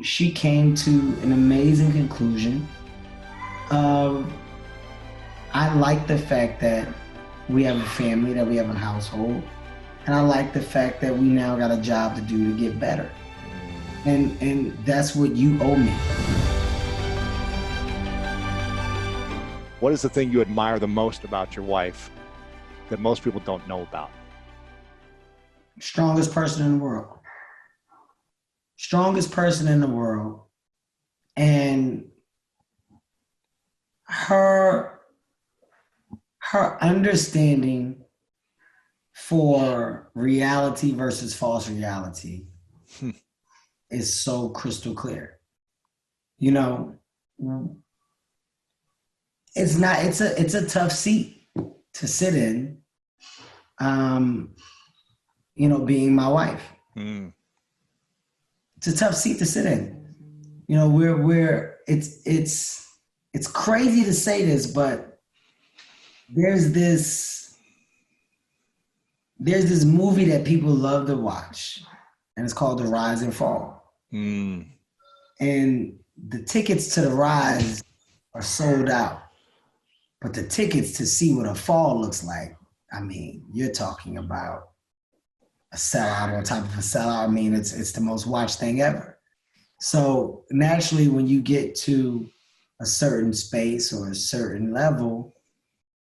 She came to an amazing conclusion of, I like the fact that we have a family, that we have a household, and I like the fact that we now got a job to do to get better. And that's what you owe me. What is the thing you admire the most about your wife that most people don't know about? Strongest person in the world. Strongest person in the world. And her understanding for reality versus false reality is so crystal clear. You know, it's a tough seat to sit in, being my wife. It's a tough seat to sit in. You know, it's crazy to say this, but there's this movie that people love to watch, and it's called The Rise and Fall. And the tickets to the rise are sold out, but the tickets to see what a fall looks like, I mean, you're talking about a sellout on top of a sellout. I mean, it's the most watched thing ever. So naturally, when you get to a certain space or a certain level,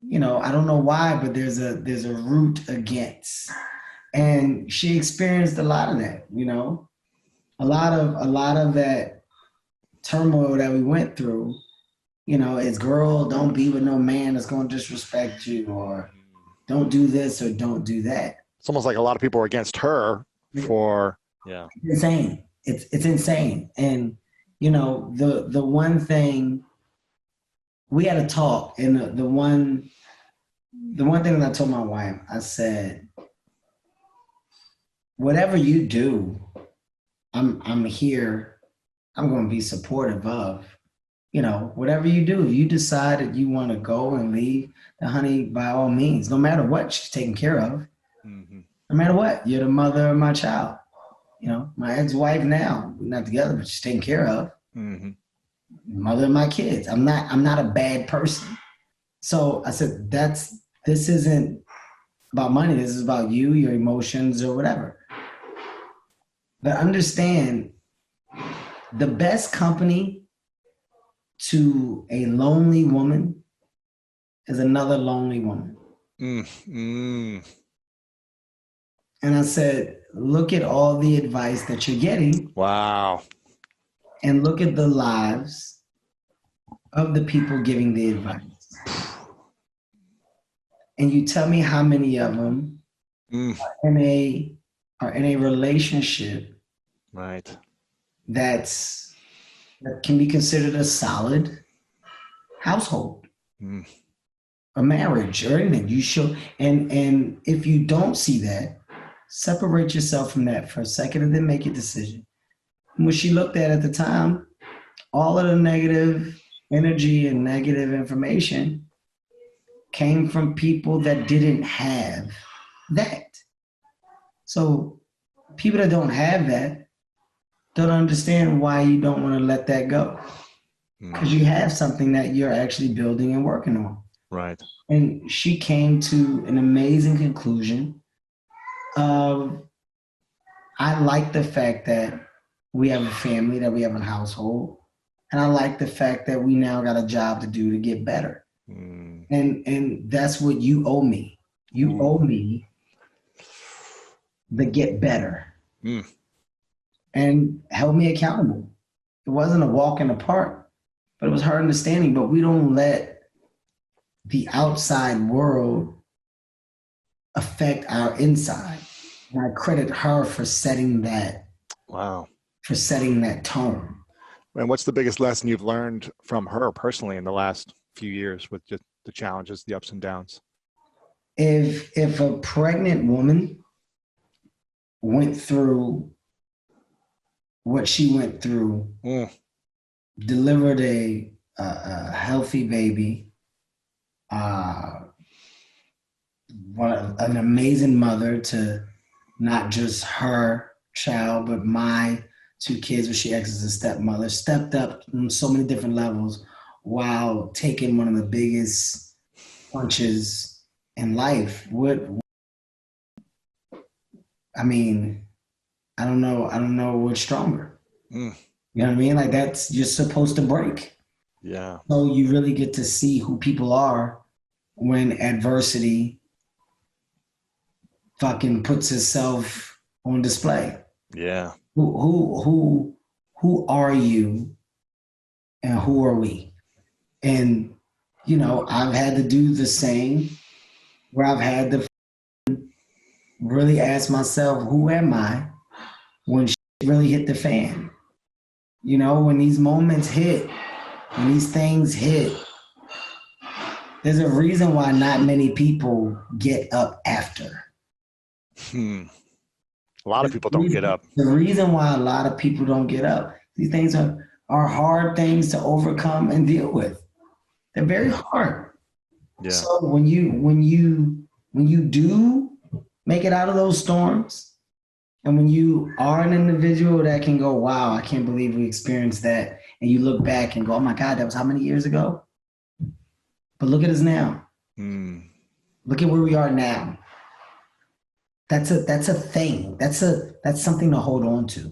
you know, I don't know why, but there's a root against. And she experienced a lot of that, you know, a lot of that turmoil that we went through. You know, it's, girl, don't be with no man that's going to disrespect you, or don't do this or don't do that. It's almost like a lot of people are against her for, yeah. It's insane. It's insane. And, you know, the one thing we had to talk, and the one thing that I told my wife, I said, whatever you do, I'm here. I'm going to be supportive of, you know, whatever you do. If you decide that you want to go and leave, then honey, by all means, no matter what, she's taken care of. No matter what, you're the mother of my child. You know, my ex-wife now, we're not together, but she's taken care of. Mother of my kids. I'm not a bad person. So I said, this isn't about money. This is about you, your emotions, or whatever. But understand, the best company to a lonely woman is another lonely woman. And I said, look at all the advice that you're getting. Wow. And look at the lives of the people giving the advice. And you tell me how many of them are in a relationship, right, that can be considered a solid household, a marriage, or anything. You show, and if you don't see that, separate yourself from that for a second and then make a decision. And what she looked at the time, all of the negative energy and negative information came from people that didn't have that. So people that don't have that don't understand why you don't want to let that go. Because you have something that you're actually building and working on. Right. And she came to an amazing conclusion of, I like the fact that we have a family, that we have a household, and I like the fact that we now got a job to do to get better. And that's what you owe me. You owe me the get better. And held me accountable. It wasn't a walk in the park, but it was her understanding. But we don't let the outside world affect our inside. And I credit her for setting that. Wow. For setting that tone. And what's the biggest lesson you've learned from her personally in the last few years with just the challenges, the ups and downs? If a pregnant woman went through what she went through, delivered a healthy baby, an amazing mother to not just her child, but my two kids when she acts as a stepmother, stepped up on so many different levels while taking one of the biggest punches in life. I mean, I don't know what's stronger. Mm. You know what I mean? Like that's you're supposed to break. Yeah. So you really get to see who people are when adversity fucking puts itself on display. Yeah. Who are you and who are we? And you know, I've had to do the same where I've had to really ask myself, who am I when shit really hit the fan? You know, when these moments hit, when these things hit, there's a reason why not many people get up after. A lot of people don't get up. The reason why a lot of people don't get up, these things are hard things to overcome and deal with. They're very hard. Yeah. So when you do make it out of those storms, and when you are an individual that can go, wow, I can't believe we experienced that, and you look back and go, oh my God, that was how many years ago? But look at us now. Look at where we are now. That's a thing. That's something to hold on to.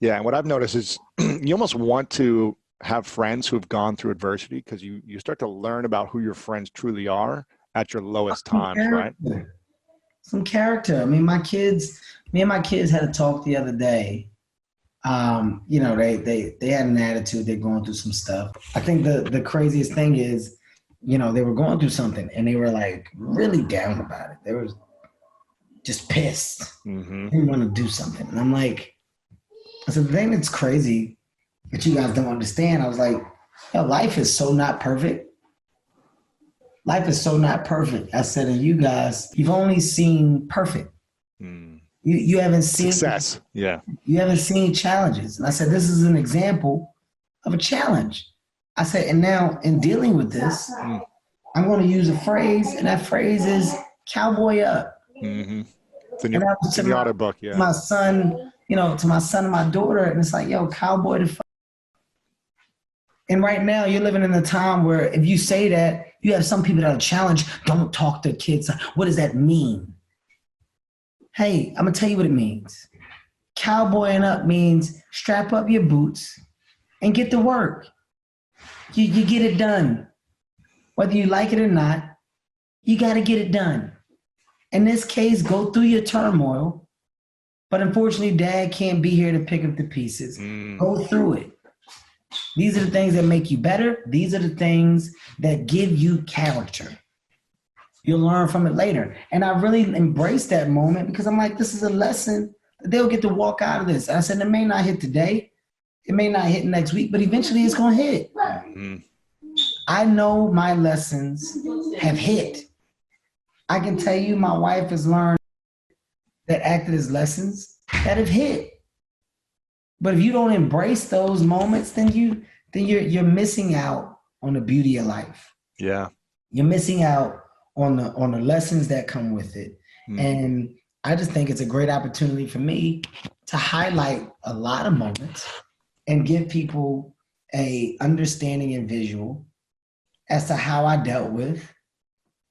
Yeah, and what I've noticed is you almost want to have friends who've gone through adversity because you start to learn about who your friends truly are at your lowest times, right? Some character. I mean, me and my kids had a talk the other day. You know, they had an attitude. They're going through some stuff. I think the craziest thing is, you know, they were going through something and they were like really down about it. They were just pissed. Mm-hmm. They didn't want to do something. And I'm like, I said, the thing that's crazy that you guys don't understand, I was like, yo, life is so not perfect. Life is so not perfect. I said, and you guys, you've only seen perfect. You haven't seen success. Yeah. You haven't seen challenges. And I said, this is an example of a challenge. I said, and now in dealing with this, I'm going to use a phrase, and that phrase is cowboy up. Mm-hmm. It's in your auto book, yeah. My son, you know, to my son and my daughter, and it's like, yo, cowboy the fuck. And right now, you're living in a time where if you say that, you have some people that are challenged, don't talk to kids. What does that mean? Hey, I'm going to tell you what it means. Cowboying up means strap up your boots and get to work. You get it done. Whether you like it or not, you got to get it done. In this case, go through your turmoil. But unfortunately, Dad can't be here to pick up the pieces. Go through it. These are the things that make you better. These are the things that give you character. You'll learn from it later. And I really embraced that moment because I'm like, this is a lesson that they'll get to walk out of this. And I said, it may not hit today. It may not hit next week, but eventually it's going to hit. I know my lessons have hit. I can tell you my wife has learned that acted as lessons that have hit. But if you don't embrace those moments, then you're missing out on the beauty of life. Yeah. You're missing out on the lessons that come with it. And I just think it's a great opportunity for me to highlight a lot of moments and give people a understanding and visual as to how I dealt with,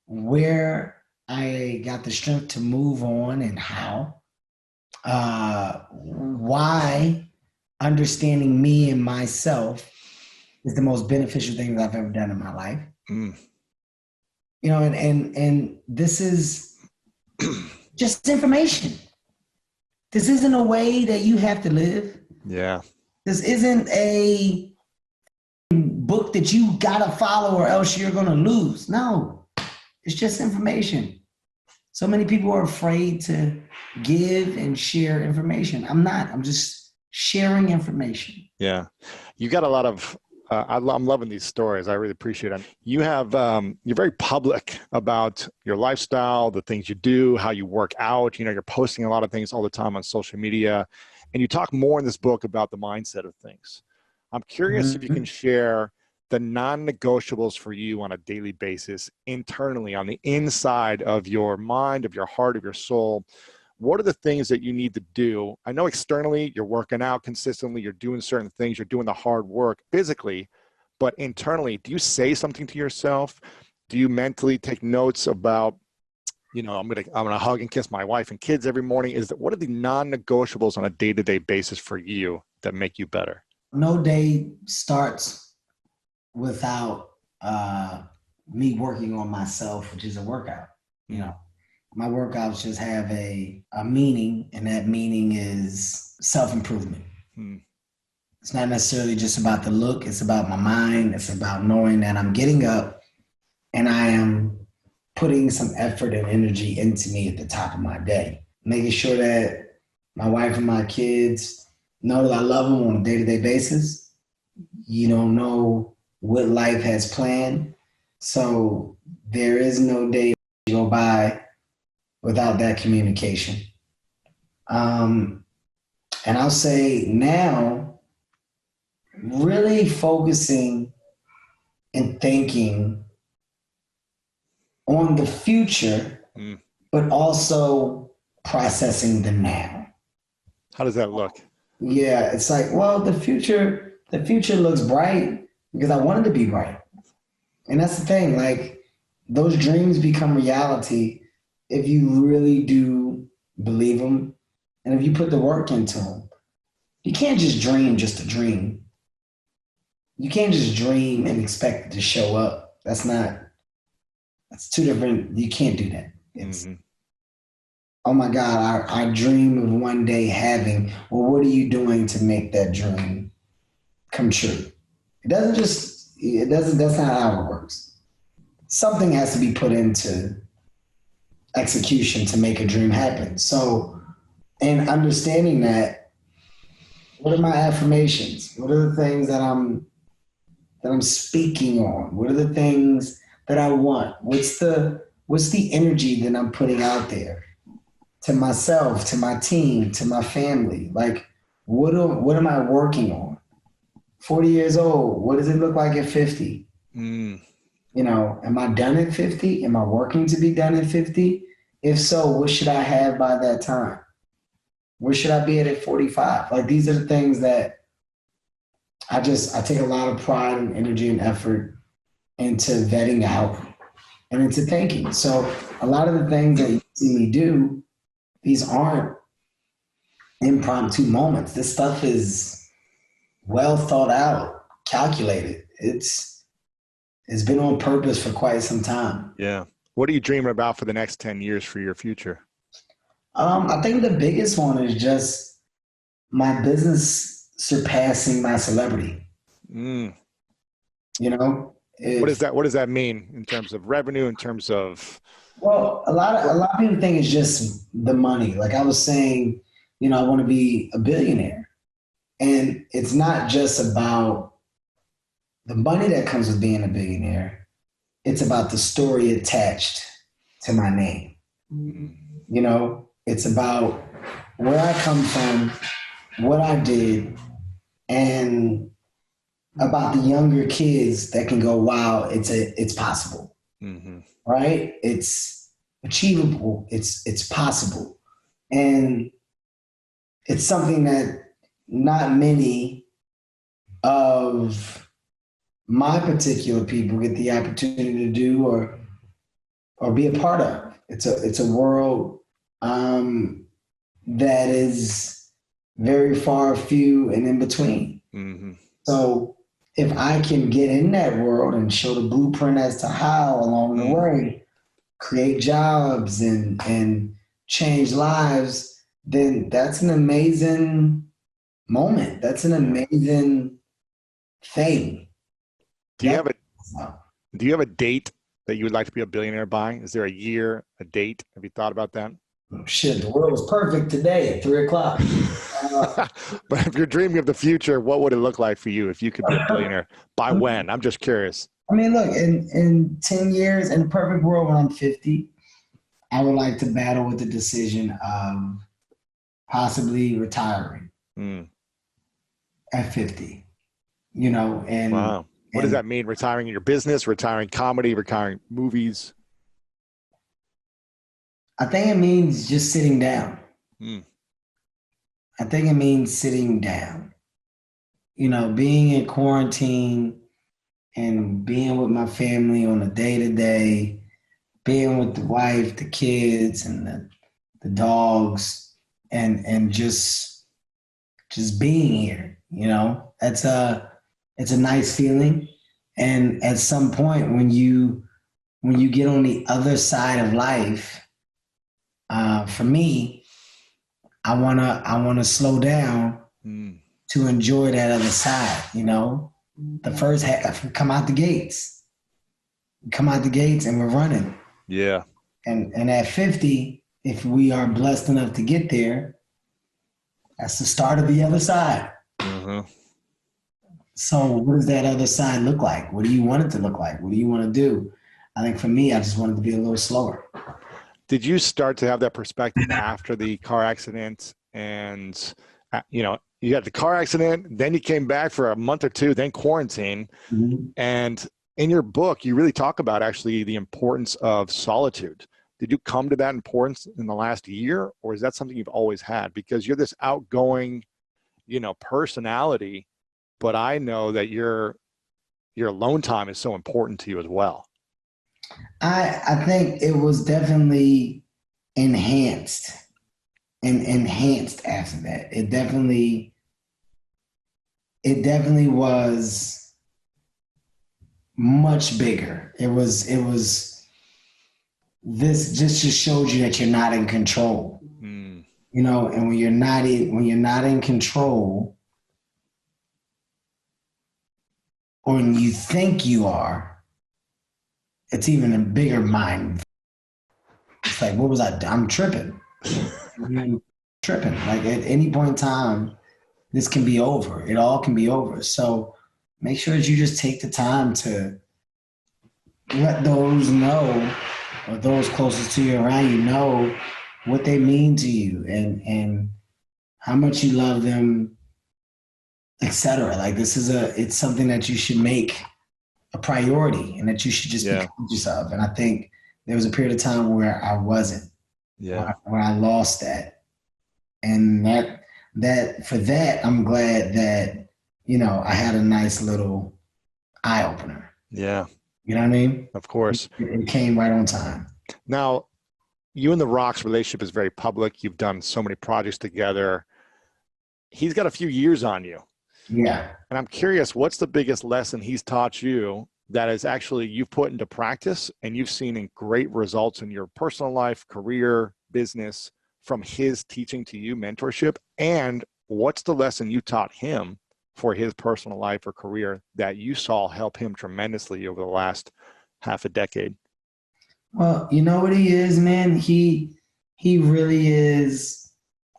where I got the strength to move on and how, why understanding me and myself is the most beneficial thing that I've ever done in my life. You know, and this is just information. This isn't a way that you have to live. Yeah. This isn't a book that you gotta follow or else you're gonna lose. No, it's just information. So many people are afraid to give and share information. I'm not. I'm just sharing information. Yeah. You got a lot of, I'm loving these stories. I really appreciate them. You have, you're very public about your lifestyle, the things you do, how you work out. You know, you're posting a lot of things all the time on social media. And you talk more in this book about the mindset of things. I'm curious if you can share the non-negotiables for you on a daily basis internally on the inside of your mind, of your heart, of your soul. what are the things that you need to do? I know externally you're working out consistently, you're doing certain things, you're doing the hard work physically, but internally, do you say something to yourself? Do you mentally take notes about, I'm gonna hug and kiss my wife and kids every morning? What are the non-negotiables on a day-to-day basis for you that make you better? No day starts without me working on myself, which is a workout. My workouts just have a meaning, and that meaning is self-improvement. It's not necessarily just about the look. It's about my mind. It's about knowing that I'm getting up and I am putting some effort and energy into me at the top of my day, making sure that my wife and my kids know that I love them on a day-to-day basis. You don't know what life has planned. So there is no day go by without that communication. And I'll say now, really focusing and thinking on the future, but also processing the now. How does that look? Yeah, it's like, well, the future looks bright because I want it to be bright. And that's the thing, like those dreams become reality if you really do believe them and if you put the work into them. You can't just dream just to dream. You can't just dream and expect it to show up. That's two different, you can't do that. It's, oh my God, I dream of one day having, well, what are you doing to make that dream come true? That's not how it works. Something has to be put into execution to make a dream happen. So, and understanding that, what are my affirmations? What are the things that I'm speaking on? What are the things that I want? What's the energy that I'm putting out there to myself, to my team, to my family? Like, what am I working on? 40 years old, what does it look like at 50? Am I done at 50? Am I working to be done at 50? If so, what should I have by that time? Where should I be at 45? Like, these are the things that I take a lot of pride and energy and effort into vetting out and into thinking. So a lot of the things that you see me do, these aren't impromptu moments. This stuff is well thought out, calculated. It's been on purpose for quite some time. Yeah. What are you dreaming about for the next 10 years for your future? I think the biggest one is just my business surpassing my celebrity. What does that mean in terms of revenue, in terms of? Well, a lot of people think it's just the money. Like I was saying, I want to be a billionaire. And it's not just about the money that comes with being a billionaire. It's about the story attached to my name. It's about where I come from, what I did, and about the younger kids that can go, wow, it's possible. Right? It's achievable. It's possible. And it's something that not many of my particular people get the opportunity to do or be a part of. It's a world that is very far few and in between. So if I can get in that world and show the blueprint as to how along the way, create jobs and change lives, then that's an amazing moment. That's an amazing thing. Do you have a date that you would like to be a billionaire by? Is there a year, a date? Have you thought about that? Shit, the world was perfect today at 3:00. But if you're dreaming of the future, what would it look like for you if you could be a billionaire? By when? I'm just curious. I mean, look, in 10 years, in the perfect world when I'm 50, I would like to battle with the decision of possibly retiring at 50. And wow. What does that mean? Retiring in your business, retiring comedy, retiring movies? I think it means just sitting down. Mm. I think it means sitting down. You know, being in quarantine and being with my family on a day to day, being with the wife, the kids, and the dogs, and just being here. You know, it's a nice feeling. And at some point, when you get on the other side of life, for me, I wanna slow down Mm. to enjoy that other side. You know, the first half, come out the gates, and we're running. Yeah. And at 50, if we are blessed enough to get there, that's the start of the other side. Uh-huh. So what does that other side look like? What do you want it to look like? What do you want to do? I think for me, I just wanted to be a little slower. Did you start to have that perspective after the car accident? And, you had the car accident, then you came back for a month or two, then quarantine. Mm-hmm. And in your book, you really talk about actually the importance of solitude. Did you come to that importance in the last year, or is that something you've always had? Because you're this outgoing, personality, but I know that your alone time is so important to you as well. I think it was definitely enhanced and enhanced after that. It definitely was much bigger. It was this just showed you that you're not in control. Mm. You know, and when you're not in control, or when you think you are, it's even a bigger mind. It's like, what was I? I'm tripping. I'm tripping. Like at any point in time, this can be over. It all can be over. So make sure that you just take the time to let those know, or those closest to you around you know what they mean to you, and how much you love them, etc. Like it's something that you should make a priority, and that you should just be Yeah. conscious of. And I think there was a period of time where I wasn't, Yeah. where I lost that. And that for that, I'm glad that, I had a nice little eye opener. Yeah. You know what I mean? Of course. It came right on time. Now, you and The Rock's relationship is very public. You've done so many projects together. He's got a few years on you. Yeah. And I'm curious, what's the biggest lesson he's taught you that is actually you've put into practice and you've seen in great results in your personal life, career, business from his teaching to you, mentorship? And what's the lesson you taught him for his personal life or career that you saw help him tremendously over the last half a decade? Well, you know what he is, man? He really is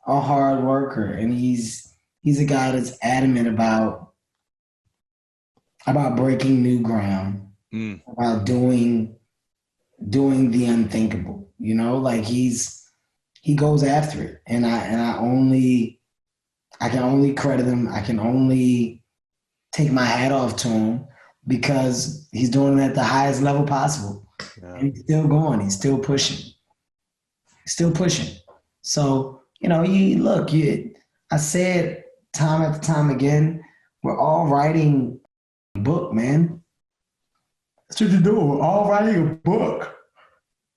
a hard worker, and he's a guy that's adamant about breaking new ground, about doing the unthinkable. You know, like he goes after it, and I can only credit him. I can only take my hat off to him, because he's doing it at the highest level possible. Yeah. And he's still going. He's still pushing. Still pushing. So, I said time after time again, we're all writing a book, man. That's what you're doing. We're all writing a book.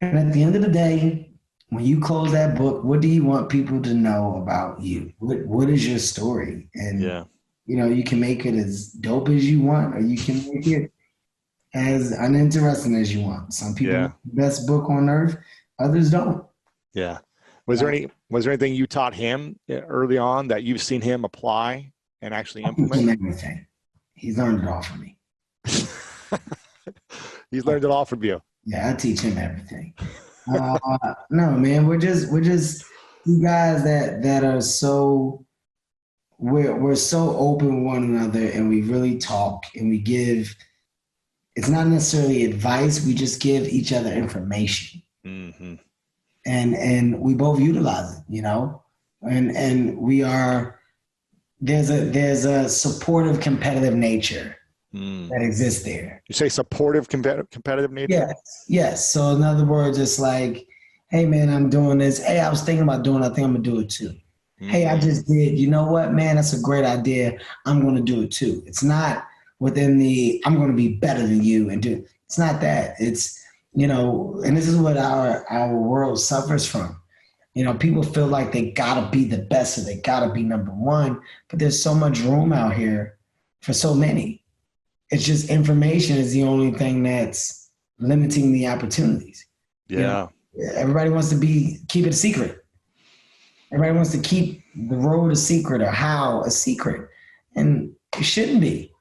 And at the end of the day, when you close that book, what do you want people to know about you? What is your story? And, Yeah. you can make it as dope as you want, or you can make it as uninteresting as you want. Some people Yeah. want the best book on earth, others don't. Yeah. Was there anything you taught him early on that you've seen him apply and actually implement? Everything. He's learned it all from me. He's learned it all from you. Yeah, I teach him everything. No, man, we're just two guys that are so we're so open with one another, and we really talk, and we give. It's not necessarily advice. We just give each other information. Mm-hmm. And we both utilize it, and we are, there's a supportive, competitive nature that exists there. You say supportive, competitive nature? Yes. So in other words, it's like Hey man, I'm doing this. Hey, I was thinking about doing it. I think I'm gonna do it too. Hey, I just did. You know what, man? That's a great idea. I'm gonna do it too. It's not within the I'm gonna be better than you and do it's not that. It's and this is what our world suffers from. People feel like they gotta be the best or they gotta be number one, but there's so much room out here for so many. It's just information is the only thing that's limiting the opportunities. Yeah. Everybody wants to keep it a secret. Everybody wants to keep the road a secret or how a secret. And it shouldn't be.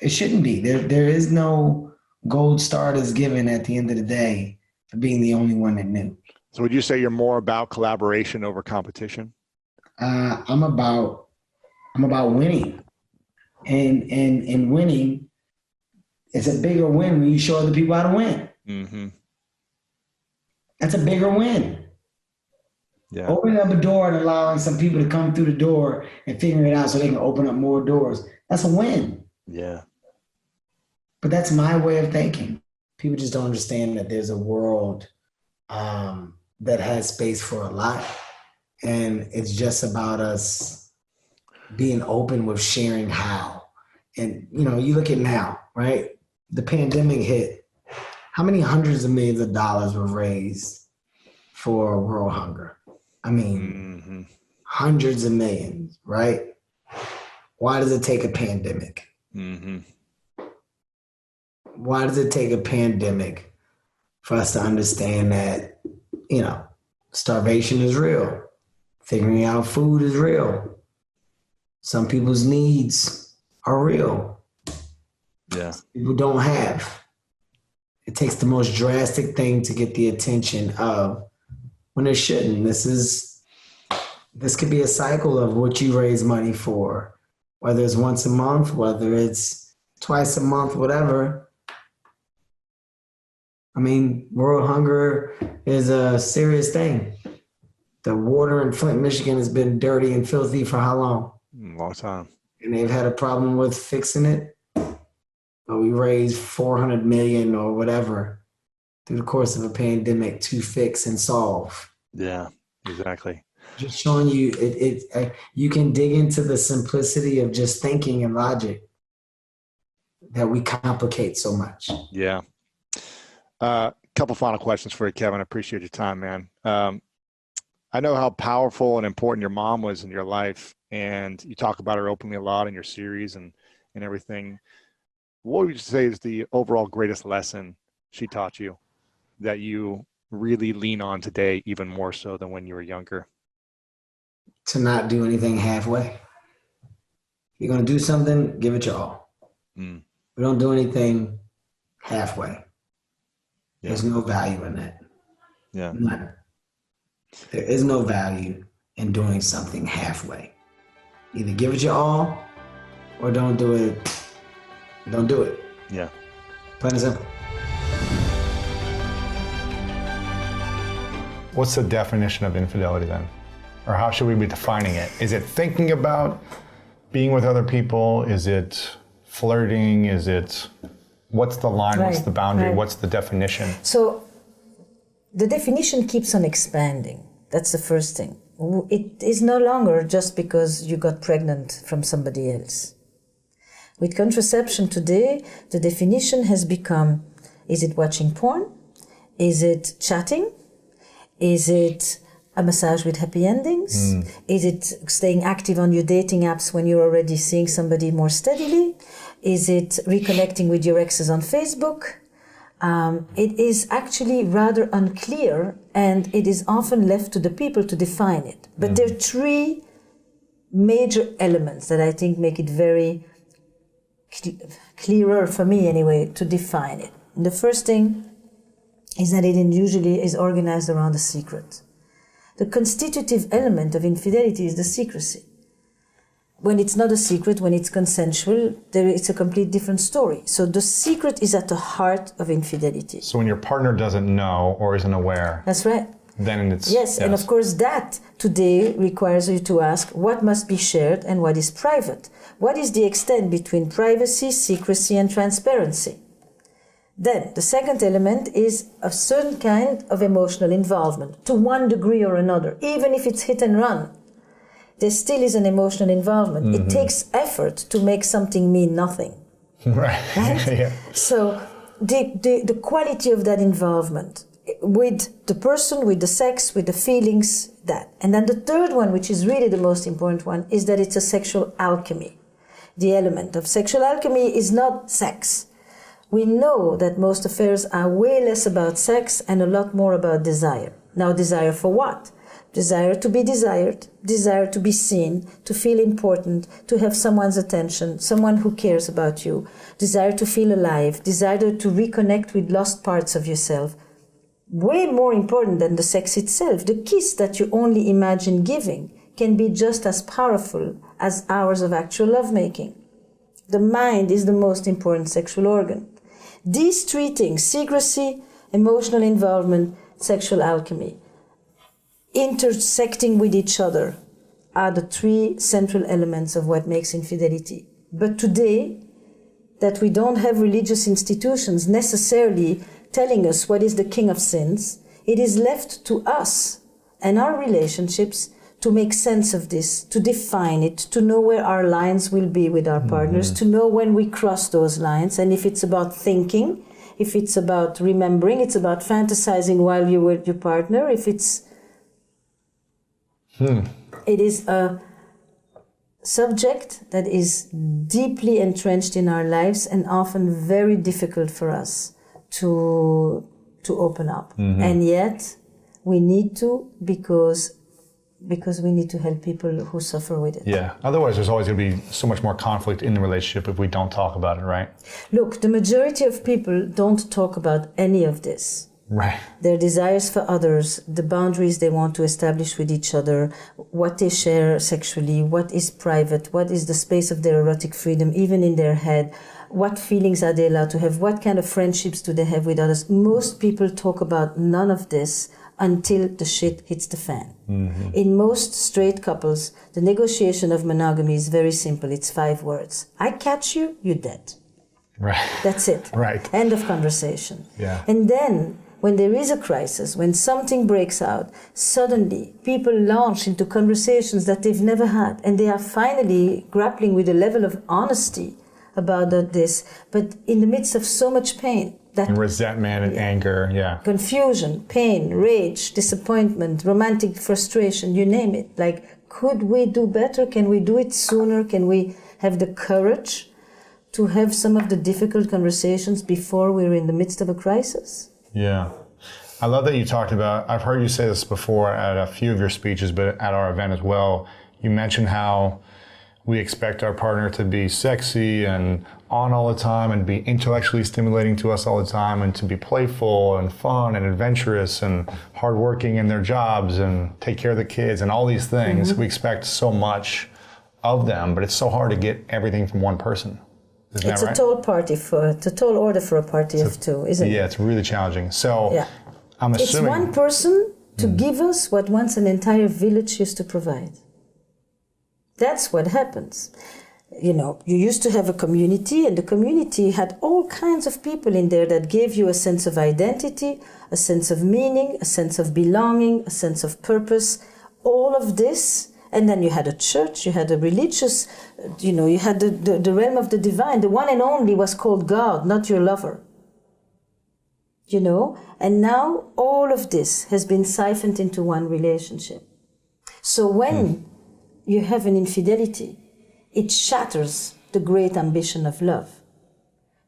It shouldn't be. There is no gold star that's given at the end of the day for being the only one that knew. So would you say you're more about collaboration over competition? I'm about winning. And winning is a bigger win when you show other people how to win. Mm-hmm. That's a bigger win. Yeah. Opening up a door and allowing some people to come through the door and figuring it out so they can open up more doors. That's a win. Yeah. But that's my way of thinking. People just don't understand that there's a world that has space for a lot. And it's just about us being open with sharing how. And, you look at now, right? The pandemic hit. How many hundreds of millions of dollars were raised for world hunger? I mean, hundreds of millions, right? Why does it take a pandemic? Mm-hmm. Why does it take a pandemic for us to understand that, starvation is real? Figuring out food is real. Some people's needs are real. Yeah. People don't have. It takes the most drastic thing to get the attention of when it shouldn't. This could be a cycle of what you raise money for, whether it's once a month, whether it's twice a month, whatever. I mean, world hunger is a serious thing. The water in Flint, Michigan has been dirty and filthy for how long? A long time. And they've had a problem with fixing it. But we raised $400 million or whatever through the course of a pandemic to fix and solve. Yeah, exactly. Just showing you you can dig into the simplicity of just thinking and logic that we complicate so much. Yeah. Couple final questions for you, Kevin. I appreciate your time, man. I know how powerful and important your mom was in your life, and you talk about her openly a lot in your series and everything. What would you say is the overall greatest lesson she taught you that you really lean on today, even more so than when you were younger? To not do anything halfway. If you're going to do something, give it your all. We don't do anything halfway. Yeah. There's no value in that. Yeah. None. There is no value in doing something halfway. Either give it your all or don't do it. Don't do it. Yeah. Plain and simple. What's the definition of infidelity then? Or how should we be defining it? Is it thinking about being with other people? Is it flirting? What's the line? Right. What's the boundary? Right. What's the definition? So the definition keeps on expanding. That's the first thing. It is no longer just because you got pregnant from somebody else. With contraception today, the definition has become, is it watching porn? Is it chatting? Is it a massage with happy endings? Is it staying active on your dating apps when you're already seeing somebody more steadily? Is it reconnecting with your exes on Facebook? It is actually rather unclear, and it is often left to the people to define it. But there are three major elements that I think make it very clearer for me anyway to define it. And the first thing is that it usually is organized around a secret. The constitutive element of infidelity is the secrecy. When it's not a secret, when it's consensual, it's a complete different story. So the secret is at the heart of infidelity. So when your partner doesn't know or isn't aware. That's right. Then it's... Yes, and of course that today requires you to ask what must be shared and what is private. What is the extent between privacy, secrecy, and transparency? Then the second element is a certain kind of emotional involvement to one degree or another. Even if it's hit and run, there still is an emotional involvement. Mm-hmm. It takes effort to make something mean nothing. Right. Yeah. So the quality of that involvement with the person, with the sex, with the feelings, that. And then the third one, which is really the most important one, is that it's a sexual alchemy. The element of sexual alchemy is not sex. We know that most affairs are way less about sex and a lot more about desire. Now, desire for what? Desire to be desired, desire to be seen, to feel important, to have someone's attention, someone who cares about you, desire to feel alive, desire to reconnect with lost parts of yourself. Way more important than the sex itself. The kiss that you only imagine giving can be just as powerful as hours of actual lovemaking. The mind is the most important sexual organ. These three things, secrecy, emotional involvement, sexual alchemy, intersecting with each other, are the three central elements of what makes infidelity. But today, that we don't have religious institutions necessarily telling us what is the king of sins, it is left to us and our relationships to make sense of this, to define it, to know where our lines will be with our partners, to know when we cross those lines, and if it's about thinking, if it's about remembering, it's about fantasizing while you're with your partner, if it's... It is a subject that is deeply entrenched in our lives and often very difficult for us to open up. And yet we need to, because we need to help people who suffer with it. Yeah. Otherwise, there's always going to be so much more conflict in the relationship if we don't talk about it, right? Look, the majority of people don't talk about any of this. Right. Their desires for others, the boundaries they want to establish with each other, what they share sexually, what is private, what is the space of their erotic freedom, even in their head, what feelings are they allowed to have, what kind of friendships do they have with others. Most people talk about none of this until the shit hits the fan. In most straight couples, the negotiation of monogamy is very simple. It's 5 words. I catch you, you're dead. Right. That's it. Right. End of conversation. Yeah. And then, when there is a crisis, when something breaks out, suddenly people launch into conversations that they've never had, and they are finally grappling with a level of honesty about this, but in the midst of so much pain. And resentment and anger, confusion, pain, rage, disappointment, romantic frustration, you name it. Like, could we do better? Can we do it sooner? Can we have the courage to have some of the difficult conversations before we're in the midst of a crisis? Yeah. I love that you talked about, I've heard you say this before at a few of your speeches, but at our event as well, you mentioned how we expect our partner to be sexy and on all the time and be intellectually stimulating to us all the time and to be playful and fun and adventurous and hardworking in their jobs and take care of the kids and all these things. We expect so much of them, but it's so hard to get everything from one person. Isn't that right? It's a tall order for a party of two, isn't it? Yeah, it's really challenging. So I'm assuming... It's one person to give us what once an entire village used to provide. That's what happens. You know, you used to have a community, and the community had all kinds of people in there that gave you a sense of identity, a sense of meaning, a sense of belonging, a sense of purpose, all of this. And then you had a church, you had a religious, you had the realm of the divine. The one and only was called God, not your lover. And now all of this has been siphoned into one relationship. So when you have an infidelity, it shatters the great ambition of love.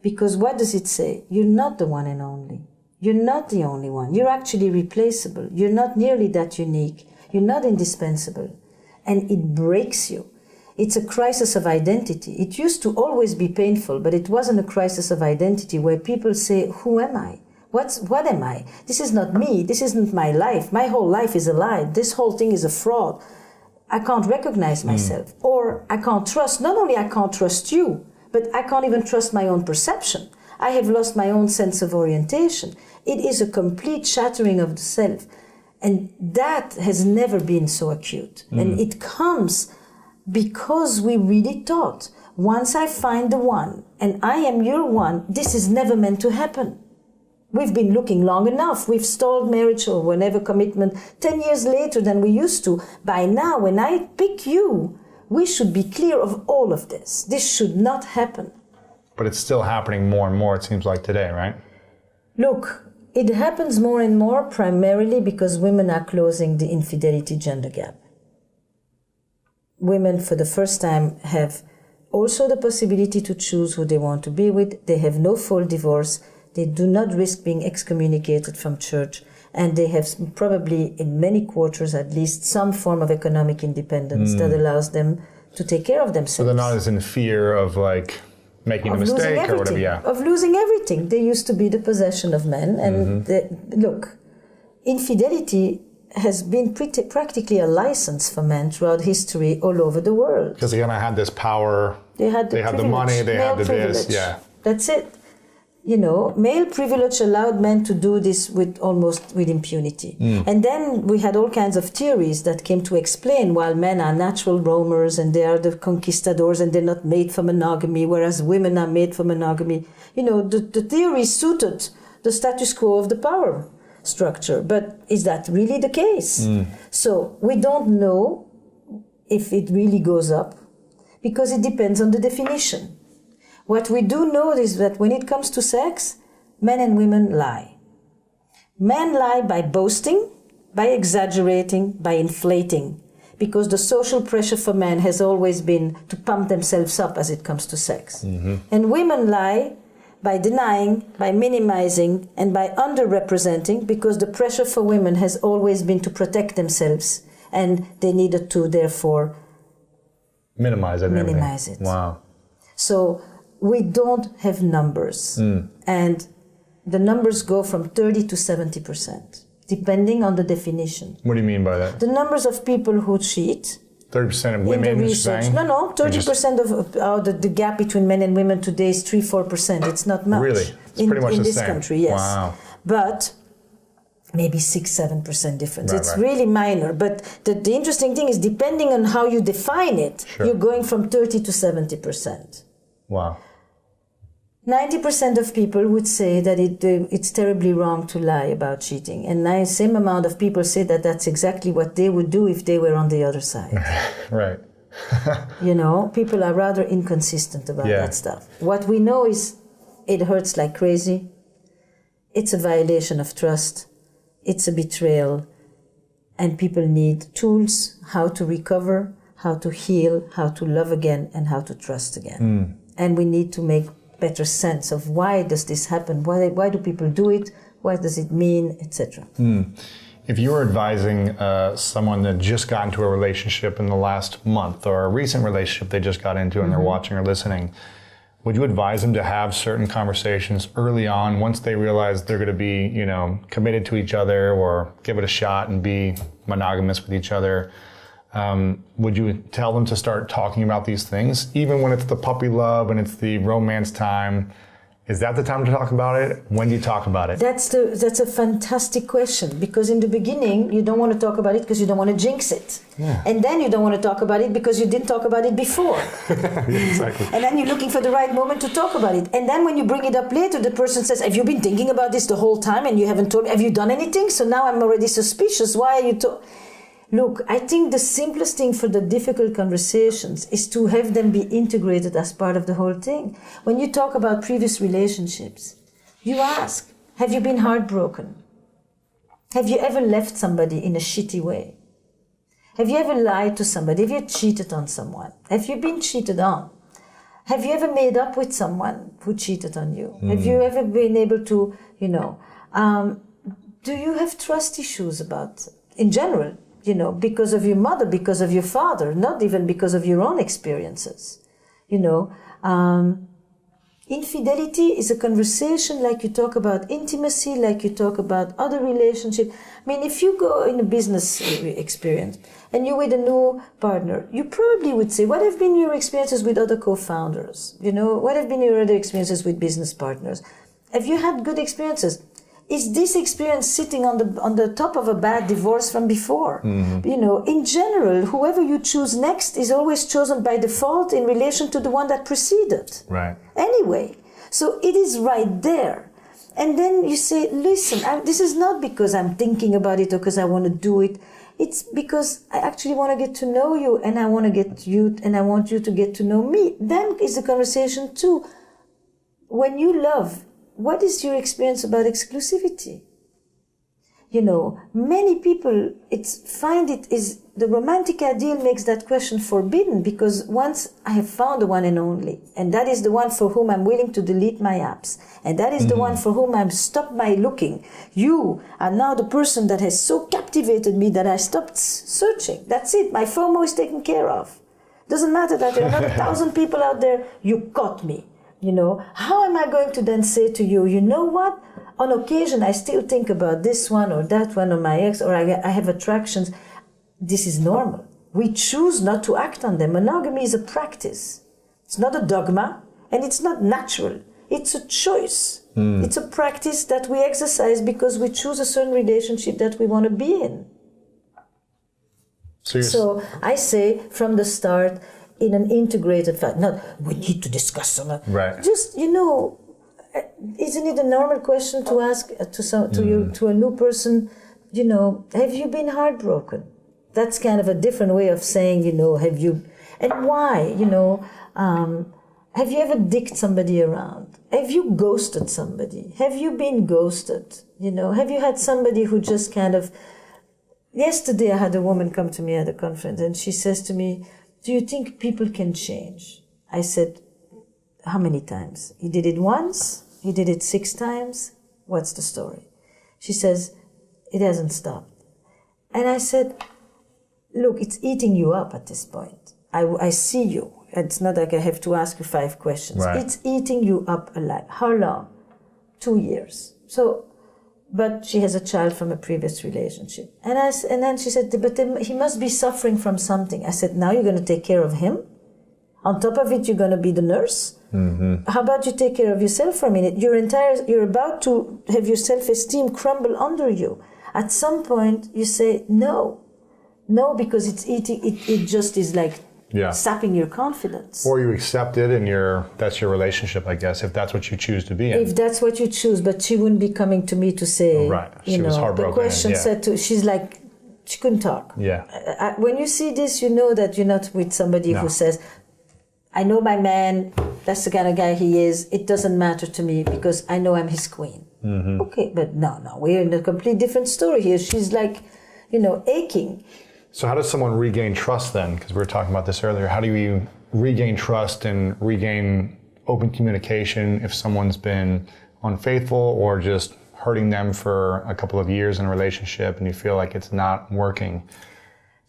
Because what does it say? You're not the one and only. You're not the only one. You're actually replaceable. You're not nearly that unique. You're not indispensable. And it breaks you. It's a crisis of identity. It used to always be painful, but it wasn't a crisis of identity where people say, who am I? What am I? This is not me. This isn't my life. My whole life is a lie. This whole thing is a fraud. I can't recognize myself. Or I can't trust. Not only I can't trust you, but I can't even trust my own perception. I have lost my own sense of orientation. It is a complete shattering of the self. And that has never been so acute. And it comes because we really thought once I find the one and I am your one, this is never meant to happen. We've been looking long enough. We've stalled marriage or whatever commitment 10 years later than we used to. By now, when I pick you, we should be clear of all of this. This should not happen. But it's still happening more and more, it seems like today, right? Look, it happens more and more primarily because women are closing the infidelity gender gap. Women, for the first time, have also the possibility to choose who they want to be with. They have no full divorce. They do not risk being excommunicated from church. And they have probably, in many quarters at least, some form of economic independence that allows them to take care of themselves. So they're not as in fear of like making a mistake or whatever, yeah. Of losing everything. They used to be the possession of men. And look, infidelity has been practically a license for men throughout history all over the world. Because they kind of had this power. They had the money, they had the this, yeah. That's it. You know, male privilege allowed men to do this almost with impunity. And then we had all kinds of theories that came to explain why men are natural roamers and they are the conquistadors and they're not made for monogamy, whereas women are made for monogamy. You know, the theory suited the status quo of the power structure. But is that really the case? So we don't know if it really goes up because it depends on the definition. What we do know is that when it comes to sex, men and women lie. Men lie by boasting, by exaggerating, by inflating, because the social pressure for men has always been to pump themselves up as it comes to sex. And women lie by denying, by minimizing, and by underrepresenting, because the pressure for women has always been to protect themselves, and they needed to, therefore, minimize it. Wow. So we don't have numbers. And the numbers go from 30 to 70%, depending on the definition. What do you mean by that? The numbers of people who cheat. 30% of women, in the research. No, 30% of the gap between men and women today is 3-4%. It's not much. Really? It's pretty much in the this same. country, yes. Wow. But maybe 6-7% difference. Right, it's really minor. But the interesting thing is, depending on how you define it, you're going from 30 to 70%. Wow. 90% of people would say that it's terribly wrong to lie about cheating. And the same amount of people say that that's exactly what they would do if they were on the other side. Right. You know, people are rather inconsistent about that stuff. What we know is it hurts like crazy. It's a violation of trust. It's a betrayal. And people need tools, how to recover, how to heal, how to love again, and how to trust again. And we need to make better sense of why does this happen, why do people do it, what does it mean, etc. If you were advising someone that just got into a relationship in the last month or a recent relationship they just got into and they're watching or listening, would you advise them to have certain conversations early on once they realize they're going to be, you know, committed to each other or give it a shot and be monogamous with each other? Would you tell them to start talking about these things, even when it's the puppy love and it's the romance time? Is that the time to talk about it? When do you talk about it? That's a fantastic question, because in the beginning you don't want to talk about it because you don't want to jinx it. And then you don't want to talk about it because you didn't talk about it before. Exactly. And then you're looking for the right moment to talk about it. And then when you bring it up later, the person says, have you been thinking about this the whole time and you haven't told me? Have you done anything? So now I'm already suspicious. Why are you talking? Look, I think the simplest thing for the difficult conversations is to have them be integrated as part of the whole thing. When you talk about previous relationships, you ask, have you been heartbroken? Have you ever left somebody in a shitty way? Have you ever lied to somebody? Have you cheated on someone? Have you been cheated on? Have you ever made up with someone who cheated on you? Have you ever been able to, do you have trust issues about, in general? You know, because of your mother, because of your father, not even because of your own experiences. You know, infidelity is a conversation like you talk about intimacy, like you talk about other relationships. I mean, if you go in a business experience and you're with a new partner, you probably would say, what have been your experiences with other co-founders? You know, what have been your other experiences with business partners? Have you had good experiences? is this experience sitting on the top of a bad divorce from before. You know, in general, whoever you choose next is always chosen by default in relation to the one that preceded. Right. Anyway, so it is right there. And then you say, listen, this is not because I'm thinking about it or because I want to do it. It's because I actually want to get to know you, and I want to get you, and I want you to get to know me. Then is the conversation too. When you love, what is your experience about exclusivity? You know, many people find it is the romantic ideal makes that question forbidden, because once I have found the one and only, and that is the one for whom I'm willing to delete my apps, and that is the one for whom I'm stopped my looking. You are now the person that has so captivated me that I stopped searching. That's it. My FOMO is taken care of. Doesn't matter that there are another 1,000 people out there. You caught me. You know, how am I going to then say to you, you know what? On occasion, I still think about this one or that one or my ex, or I have attractions. This is normal. We choose not to act on them. Monogamy is a practice. It's not a dogma, and it's not natural. It's a choice. It's a practice that we exercise because we choose a certain relationship that we want to be in. So I say from the start, in an integrated fashion, not we need to discuss some. Right. Just, you know, isn't it a normal question to ask to a new person? You know, have you been heartbroken? That's kind of a different way of saying, you know, have you, and why? You know, have you ever dicked somebody around? Have you ghosted somebody? Have you been ghosted? You know, have you had somebody who just kind of? Yesterday, I had a woman come to me at a conference, and she says to me, do you think people can change? I said, how many times? He did it once, he did it 6 times. What's the story? She says, it hasn't stopped. And I said, look, it's eating you up at this point. I see you. It's not like I have to ask you 5 questions. Right. It's eating you up alive. How long? 2 years. So, but she has a child from a previous relationship. And then she said, but he must be suffering from something. I said, now you're going to take care of him? On top of it, you're going to be the nurse? How about you take care of yourself for a minute? You're about to have your self-esteem crumble under you. At some point, you say, no, because it's eating, it just is like sapping your confidence. Or you accept it and that's your relationship, I guess, if that's what you choose to be in. If that's what you choose, but she wouldn't be coming to me to say, She was heartbroken. The question said to, she's like, she couldn't talk. Yeah. When you see this, you know that you're not with somebody who says, I know my man, that's the kind of guy he is, it doesn't matter to me because I know I'm his queen. Okay, but no, we're in a complete different story here. She's like, you know, aching. So how does someone regain trust then? Because we were talking about this earlier. How do you regain trust and regain open communication if someone's been unfaithful or just hurting them for a couple of years in a relationship and you feel like it's not working?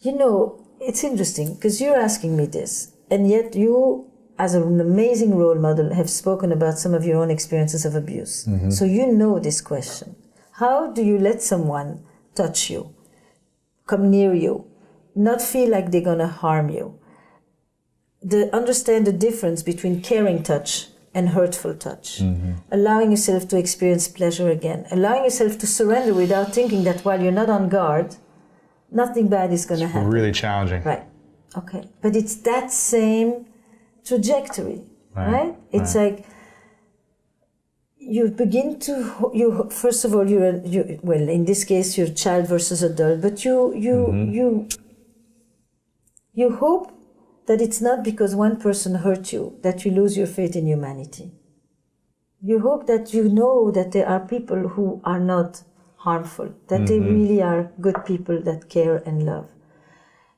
You know, it's interesting because you're asking me this, and yet you, as an amazing role model, have spoken about some of your own experiences of abuse. So you know this question. How do you let someone touch you, come near you, not feel like they're going to harm you? Understand the difference between caring touch and hurtful touch. Allowing yourself to experience pleasure again. Allowing yourself to surrender without thinking that while you're not on guard, nothing bad is going to happen. Really challenging. Right. Okay. But it's that same trajectory, right? It's like you begin to, first of all, well, in this case, you're child versus adult, but you hope that it's not because one person hurt you that you lose your faith in humanity. You hope that you know that there are people who are not harmful, that they really are good people that care and love.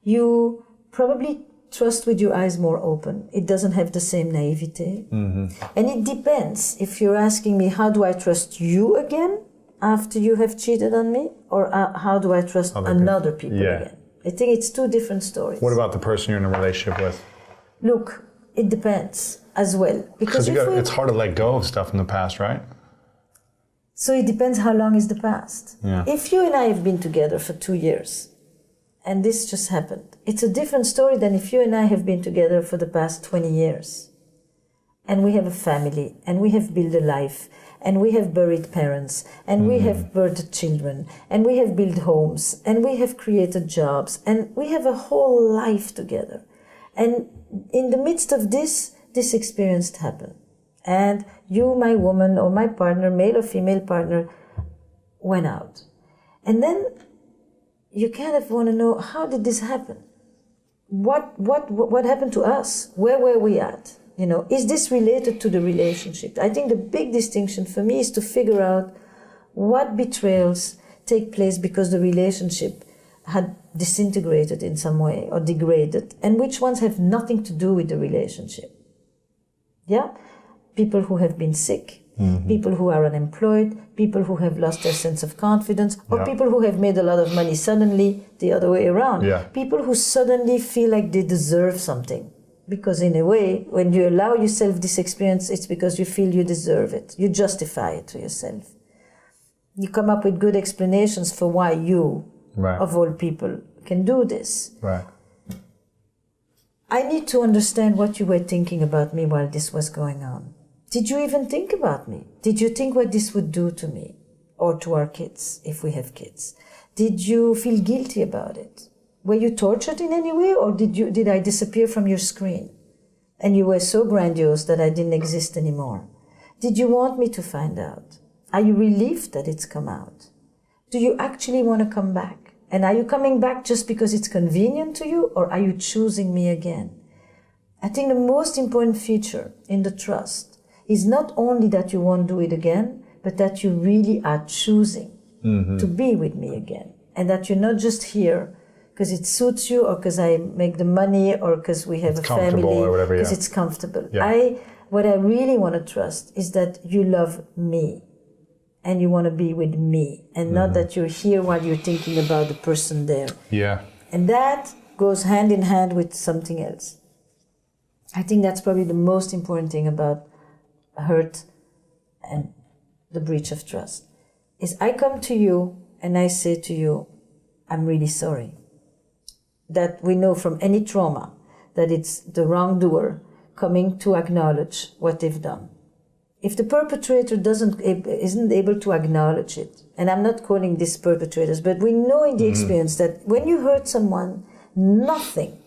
You probably trust with your eyes more open. It doesn't have the same naivete. And it depends. If you're asking me, how do I trust you again after you have cheated on me? Or how do I trust other people again? I think it's 2 different stories. What about the person you're in a relationship with? Look, it depends as well. Because it's hard to let go of stuff in the past, right? So it depends how long is the past. Yeah. If you and I have been together for 2 years, and this just happened, it's a different story than if you and I have been together for the past 20 years. and we have a family, and we have built a life, and we have buried parents, and we have birthed children, and we have built homes, and we have created jobs, and we have a whole life together. And in the midst of this experience happened. And you, my woman, or my partner, male or female partner, went out. And then you kind of want to know, how did this happen? What happened to us? Where were we at? You know, is this related to the relationship? I think the big distinction for me is to figure out what betrayals take place because the relationship had disintegrated in some way or degraded, and which ones have nothing to do with the relationship. Yeah? People who have been sick, people who are unemployed, people who have lost their sense of confidence, or people who have made a lot of money suddenly, the other way around. Yeah. People who suddenly feel like they deserve something. Because in a way, when you allow yourself this experience, it's because you feel you deserve it. You justify it to yourself. You come up with good explanations for why you, of all people, can do this. Right. I need to understand what you were thinking about me while this was going on. Did you even think about me? Did you think what this would do to me or to our kids, if we have kids? Did you feel guilty about it? Were you tortured in any way, or did I disappear from your screen? And you were so grandiose that I didn't exist anymore. Did you want me to find out? Are you relieved that it's come out? Do you actually want to come back? And are you coming back just because it's convenient to you, or are you choosing me again? I think the most important feature in the trust is not only that you won't do it again, but that you really are choosing to be with me again. And that you're not just here because it suits you, or because I make the money, or because we have a family, or because it's comfortable. Yeah. What I really want to trust is that you love me and you want to be with me, and not that you're here while you're thinking about the person there. Yeah. And that goes hand in hand with something else. I think that's probably the most important thing about hurt and the breach of trust, is I come to you and I say to you, I'm really sorry. That we know from any trauma that it's the wrongdoer coming to acknowledge what they've done. If the perpetrator isn't able to acknowledge it, and I'm not calling these perpetrators, but we know in the experience that when you hurt someone, nothing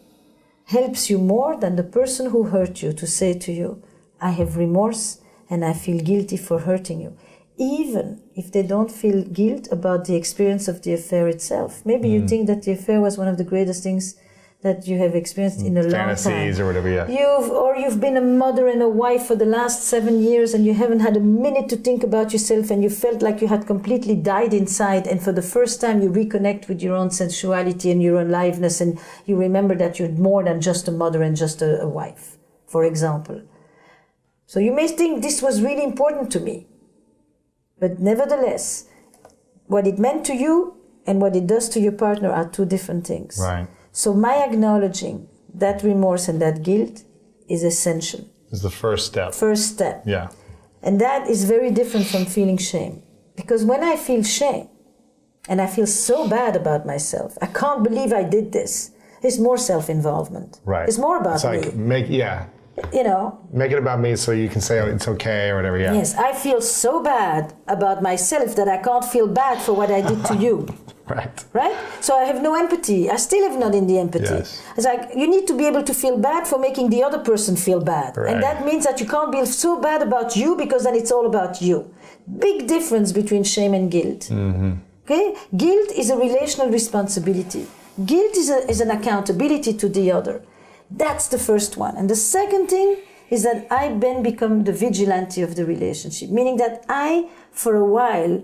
helps you more than the person who hurt you to say to you, I have remorse and I feel guilty for hurting you. Even if they don't feel guilt about the experience of the affair itself. Maybe you think that the affair was one of the greatest things that you have experienced in a long time. Fantasies or whatever, yeah. You've been a mother and a wife for the last 7 years, and you haven't had a minute to think about yourself, and you felt like you had completely died inside, and for the first time you reconnect with your own sensuality and your aliveness, and you remember that you're more than just a mother and just a wife, for example. So you may think this was really important to me. But nevertheless, what it meant to you and what it does to your partner are two different things. Right. So my acknowledging that remorse and that guilt is essential. Is the first step. First step. Yeah. And that is very different from feeling shame. Because when I feel shame, and I feel so bad about myself, I can't believe I did this, it's more self-involvement. Right. It's more about me. You know, make it about me so you can say it's okay or whatever. Yeah. Yes, I feel so bad about myself that I can't feel bad for what I did to you. Right? So I have no empathy. I still have not in the empathy. Yes. It's like you need to be able to feel bad for making the other person feel bad. Right. And that means that you can't be so bad about you, because then it's all about you. Big difference between shame and guilt. Okay? Guilt is a relational responsibility. Guilt is an accountability to the other. That's the first one. And the second thing is that I then become the vigilante of the relationship, meaning that I, for a while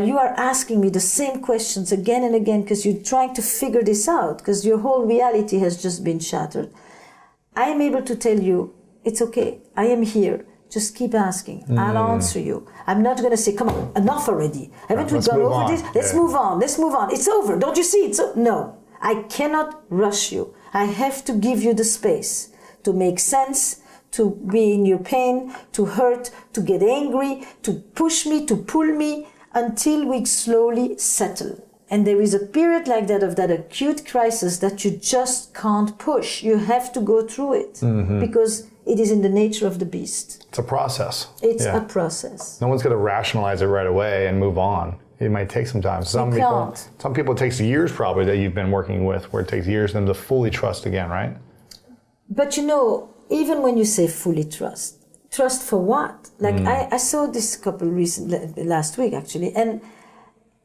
you are asking me the same questions again and again because you're trying to figure this out, because your whole reality has just been shattered, I am able to tell you, it's okay, I am here. Just keep asking. I'll answer you. I'm not going to say, come on, enough already. Haven't we gone over this? Let's move on. Let's move on. It's over. Don't you see? No, I cannot rush you. I have to give you the space to make sense, to be in your pain, to hurt, to get angry, to push me, to pull me, until we slowly settle. And there is a period like that, of that acute crisis, that you just can't push. You have to go through it. Because it is in the nature of the beast. It's a process. It's a process. No one's going to rationalize it right away and move on. It might take some time. Some people it takes years probably that you've been working with, where it takes years for them to fully trust again, right? But you know, even when you say fully trust for what? Like I saw this couple last week actually, and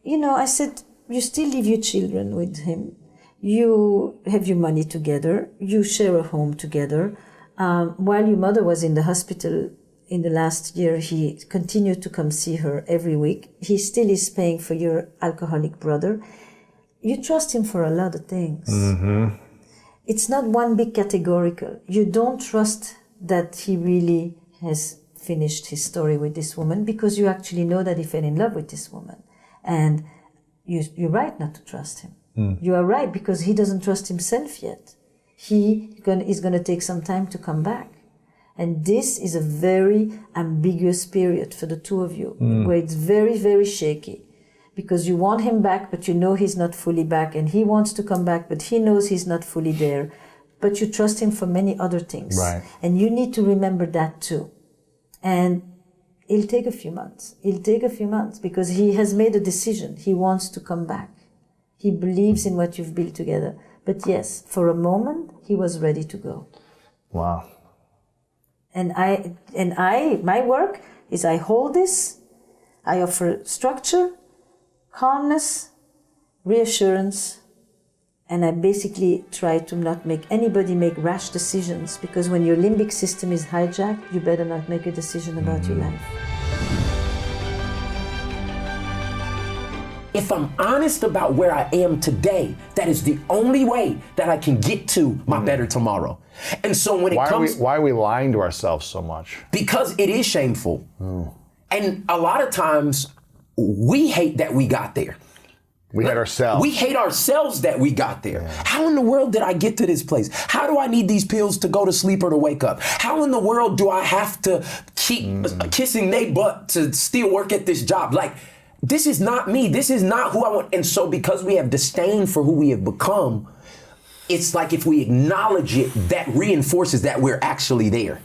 you know, I said, you still leave your children with him. You have your money together. You share a home together. While your mother was in the hospital in the last year, he continued to come see her every week. He still is paying for your alcoholic brother. You trust him for a lot of things. Mm-hmm. It's not one big categorical. You don't trust that he really has finished his story with this woman because you actually know that he fell in love with this woman. And you're right not to trust him. You are right because he doesn't trust himself yet. He is going to take some time to come back. And this is a very ambiguous period for the two of you, where it's very, very shaky. Because you want him back, but you know he's not fully back, and he wants to come back, but he knows he's not fully there. But you trust him for many other things. Right. And you need to remember that too. And it'll take a few months. It'll take a few months because he has made a decision. He wants to come back. He believes in what you've built together. But yes, for a moment, he was ready to go. Wow. And my work is I hold this, I offer structure, calmness, reassurance, and I basically try to not make anybody make rash decisions, because when your limbic system is hijacked, you better not make a decision about your life. If I'm honest about where I am today, that is the only way that I can get to my better tomorrow. And so when why are we lying to ourselves so much? Because it is shameful. And a lot of times we hate that we got there. We hate ourselves. We hate ourselves that we got there. Yeah. How in the world did I get to this place? How do I need these pills to go to sleep or to wake up? How in the world do I have to keep kissing they butt to still work at this job? Like, this is not me. This is not who I want. And so because we have disdain for who we have become, it's like if we acknowledge it, that reinforces that we're actually there.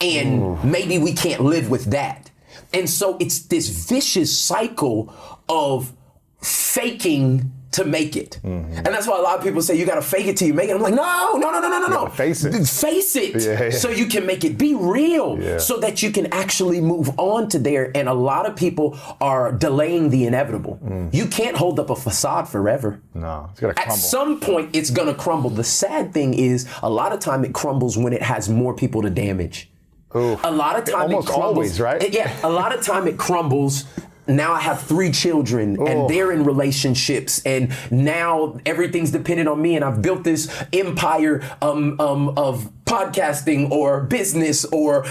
And maybe we can't live with that. And so it's this vicious cycle of faking to make it. And that's why a lot of people say you got to fake it till you make it. I'm like, no. Face it. Face it so you can make it. Be real so that you can actually move on to there. And a lot of people are delaying the inevitable. You can't hold up a facade forever. No, it's going to crumble. At some point, it's going to crumble. The sad thing is a lot of time it crumbles when it has more people to damage. Ooh. A lot of time almost it crumbles. Always, right? Yeah, a lot of time it crumbles. Now I have 3 children and they're in relationships, and now everything's dependent on me, and I've built this empire of podcasting or business or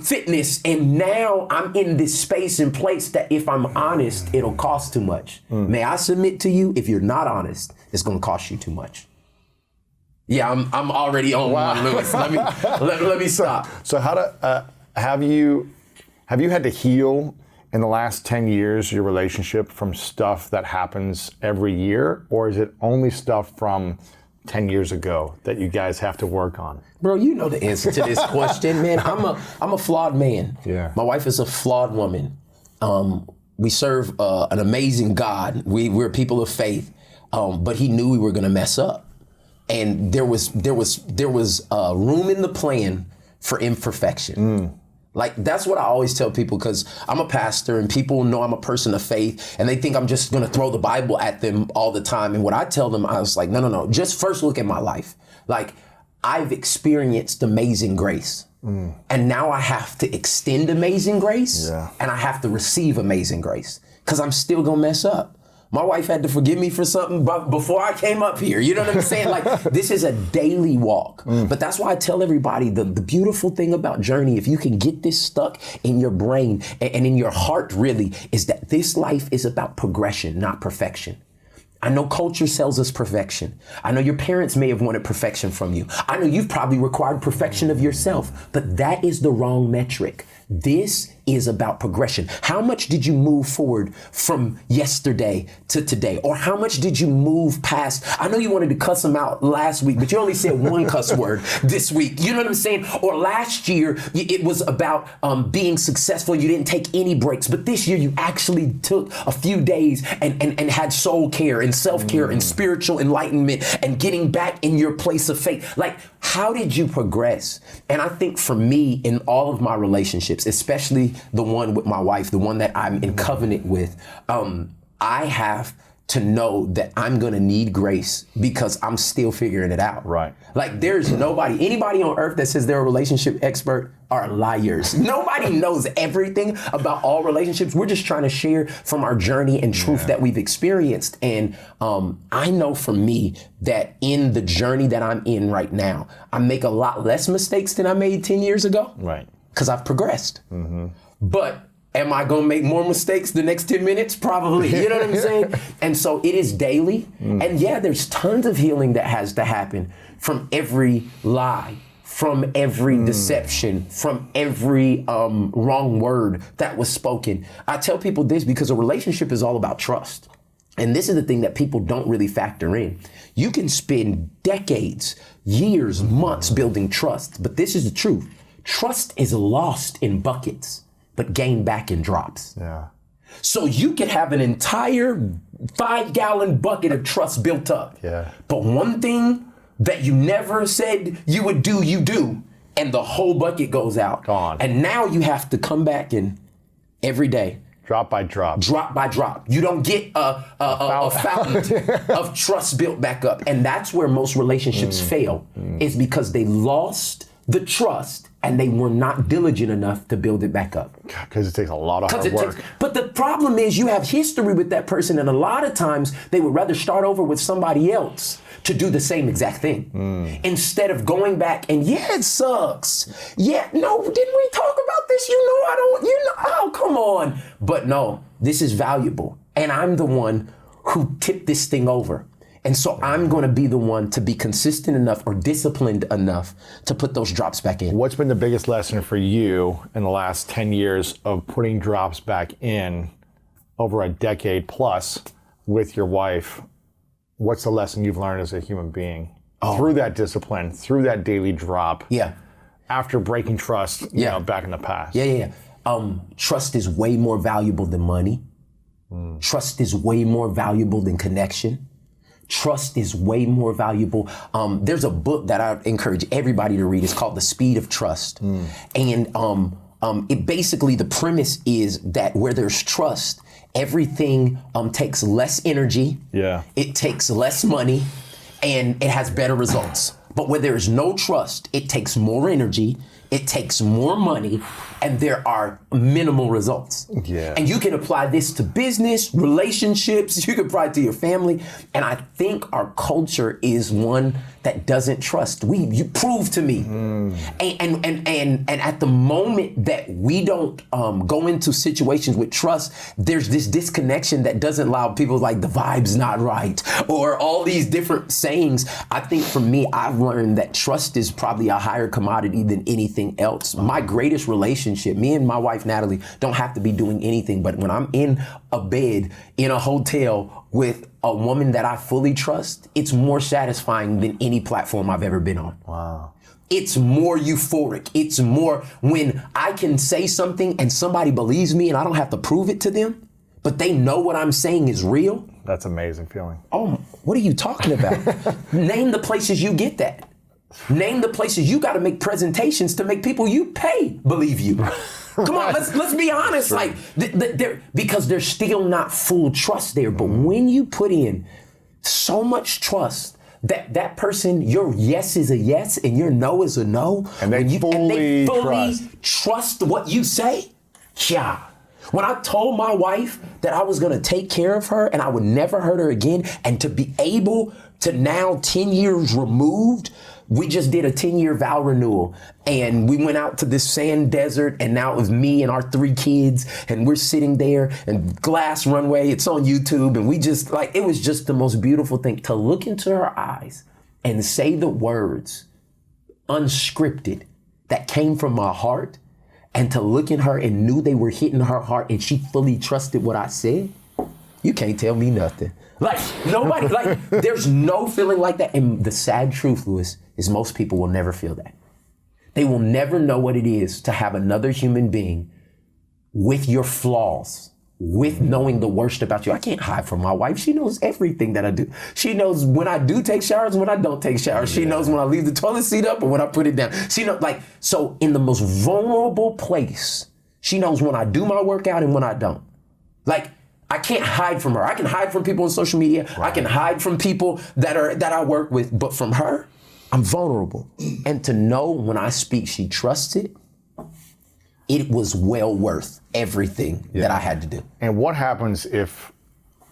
fitness, and now I'm in this space and place that if I'm honest, it'll cost too much. May I submit to you, if you're not honest, it's gonna cost you too much. Yeah, I'm already on one, Lewis. Let me stop. So how to have you had to heal in the last 10 years, your relationship from stuff that happens every year, or is it only stuff from 10 years ago that you guys have to work on? Bro, you know the answer to this question, man. I'm a flawed man. Yeah. My wife is a flawed woman. We serve an amazing God. We're people of faith, but he knew we were gonna mess up. And there was room in the plan for imperfection. Like, that's what I always tell people, because I'm a pastor and people know I'm a person of faith, and they think I'm just going to throw the Bible at them all the time. And what I tell them, I was like, no. Just first look at my life. Like, I've experienced amazing grace. And now I have to extend amazing grace, and I have to receive amazing grace, because I'm still going to mess up. My wife had to forgive me for something before I came up here. You know what I'm saying? Like, this is a daily walk. But that's why I tell everybody the beautiful thing about Journey, if you can get this stuck in your brain and in your heart, really, is that this life is about progression, not perfection. I know culture sells us perfection. I know your parents may have wanted perfection from you. I know you've probably required perfection of yourself, but that is the wrong metric. This is about progression. How much did you move forward from yesterday to today? Or how much did you move past? I know you wanted to cuss them out last week, but you only said one cuss word this week. You know what I'm saying? Or last year, it was about being successful. You didn't take any breaks. But this year, you actually took a few days and had soul care and self-care and spiritual enlightenment and getting back in your place of faith. Like, how did you progress? And I think for me, in all of my relationships, especially the one with my wife, the one that I'm in covenant with, I have to know that I'm going to need grace because I'm still figuring it out. Right. Like, there's anybody on earth that says they're a relationship expert are liars. Nobody knows everything about all relationships. We're just trying to share from our journey and truth that we've experienced. And I know for me that in the journey that I'm in right now, I make a lot less mistakes than I made 10 years ago. Right. Because I've progressed. But am I going to make more mistakes the next 10 minutes? Probably. You know what I'm saying? And so it is daily. And there's tons of healing that has to happen from every lie, from every deception, from every wrong word that was spoken. I tell people this because a relationship is all about trust. And this is the thing that people don't really factor in. You can spend decades, years, months building trust, but this is the truth. Trust is lost in buckets, but gained back in drops. Yeah. So you could have an entire 5-gallon bucket of trust built up. Yeah. But one thing that you never said you would do, you do, and the whole bucket goes out. Gone. And now you have to come back in every day. Drop by drop. Drop by drop. You don't get a fountain of trust built back up. And that's where most relationships fail, is because they lost the trust and they were not diligent enough to build it back up. Because it takes a lot of hard work. But the problem is you have history with that person, and a lot of times they would rather start over with somebody else to do the same exact thing. Instead of going back and, it sucks. Yeah, no, didn't we talk about this? Oh, come on. But no, this is valuable. And I'm the one who tipped this thing over. And so I'm going to be the one to be consistent enough or disciplined enough to put those drops back in. What's been the biggest lesson for you in the last 10 years of putting drops back in over a decade plus with your wife? What's the lesson you've learned as a human being through that discipline, through that daily drop? Yeah. After breaking trust, you know, back in the past. Trust is way more valuable than money. Trust is way more valuable than connection. Trust is way more valuable. There's a book that I encourage everybody to read. It's called The Speed of Trust. And it basically, the premise is that where there's trust, everything takes less energy. Yeah. It takes less money, and it has better results. But where there is no trust, it takes more energy, it takes more money, and there are minimal results. Yeah. And you can apply this to business, relationships, you can apply it to your family. And I think our culture is one that doesn't trust. You prove to me. And at the moment that we don't go into situations with trust, there's this disconnection that doesn't allow people like the vibe's not right or all these different sayings. I think for me, I've learned that trust is probably a higher commodity than anything else. My greatest relationship, me and my wife, Natalie, don't have to be doing anything. But when I'm in a bed in a hotel with a woman that I fully trust, it's more satisfying than any platform I've ever been on. Wow. It's more euphoric. It's more when I can say something and somebody believes me and I don't have to prove it to them, but they know what I'm saying is real. That's an amazing feeling. Oh, what are you talking about? Name the places you get that. Name the places you got to make presentations to make people you pay believe you. Come on, let's be honest. Like, because there's still not full trust there. But when you put in so much trust that person, your yes is a yes and your no is a no, and they fully trust what you say, yeah. When I told my wife that I was going to take care of her and I would never hurt her again, and to be able to now 10 years removed, we just did a 10-year vow renewal, and we went out to this sand desert, and now it was me and our 3 kids, and we're sitting there and glass runway, it's on YouTube, and we just it was just the most beautiful thing to look into her eyes and say the words unscripted that came from my heart. and to look in her and knew they were hitting her heart and she fully trusted what I said, you can't tell me nothing. Like, nobody, like, there's no feeling like that. And the sad truth, Louis, is most people will never feel that. They will never know what it is to have another human being with your flaws, with knowing the worst about you. I can't hide from my wife. She knows everything that I do. She knows when I do take showers and when I don't take showers. She knows when I leave the toilet seat up and when I put it down. She knows, like, so in the most vulnerable place, she knows when I do my workout and when I don't. Like, I can't hide from her. I can hide from people on social media. Right. I can hide from people that I work with, but from her, I'm vulnerable. And to know when I speak, she trusts it. It was well worth everything that I had to do. And what happens if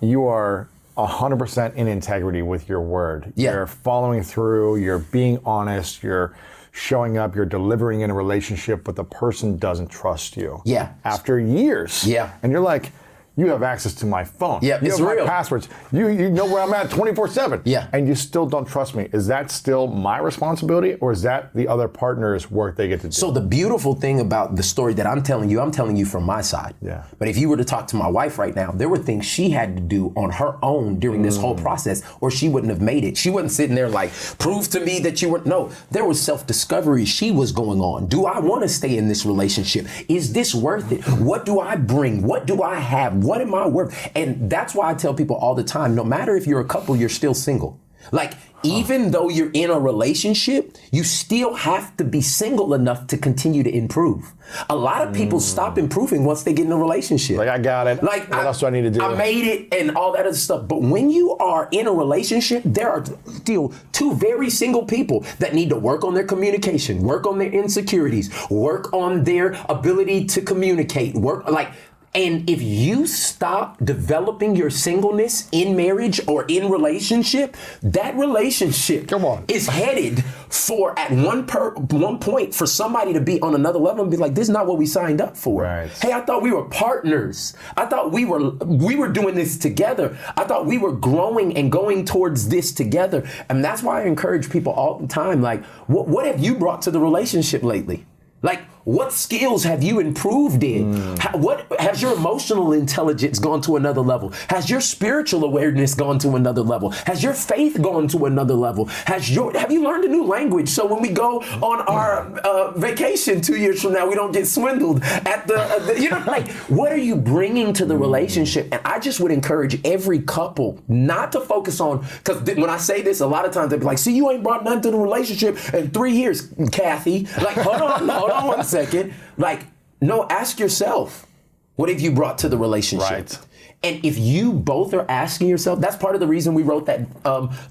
you are 100% in integrity with your word? Yeah. You're following through, you're being honest, you're showing up, you're delivering in a relationship, but the person doesn't trust you. Yeah. After years. Yeah. And you're like, you have access to my phone. Yeah, you it's have real. my passwords. You know where I'm at 24/7. Yeah. And you still don't trust me. Is that still my responsibility, or is that the other partner's work they get to do? So the beautiful thing about the story that I'm telling you from my side. Yeah. But if you were to talk to my wife right now, there were things she had to do on her own during this whole process, or she wouldn't have made it. She wasn't sitting there like, prove to me that you were, no, there was self-discovery she was going on. Do I want to stay in this relationship? Is this worth it? What do I bring? What do I have? What am I worth? And that's why I tell people all the time, no matter if you're a couple, you're still single. Like, even though you're in a relationship, you still have to be single enough to continue to improve. A lot of people stop improving once they get in a relationship. Like, I got it. Like, what else do I need to do? I made it and all that other stuff. But when you are in a relationship, there are still two very single people that need to work on their communication, work on their insecurities, work on their ability to communicate, and if you stop developing your singleness in marriage or in relationship, that relationship is headed for at one point for somebody to be on another level and be like, this is not what we signed up for. Right. Hey, I thought we were partners. I thought we were doing this together. I thought we were growing and going towards this together. And that's why I encourage people all the time, like, what have you brought to the relationship lately? Like, what skills have you improved in? What has your emotional intelligence gone to another level? Has your spiritual awareness gone to another level? Has your faith gone to another level? Have you learned a new language? So when we go on our vacation 2 years from now, we don't get swindled at the what are you bringing to the relationship? And I just would encourage every couple not to focus on, because when I say this, a lot of times they'll be like, see, you ain't brought nothing to the relationship in 3 years, Kathy. Like, hold on 1 second. Like, no, ask yourself, what have you brought to the relationship? Right. And if you both are asking yourself, that's part of the reason we wrote that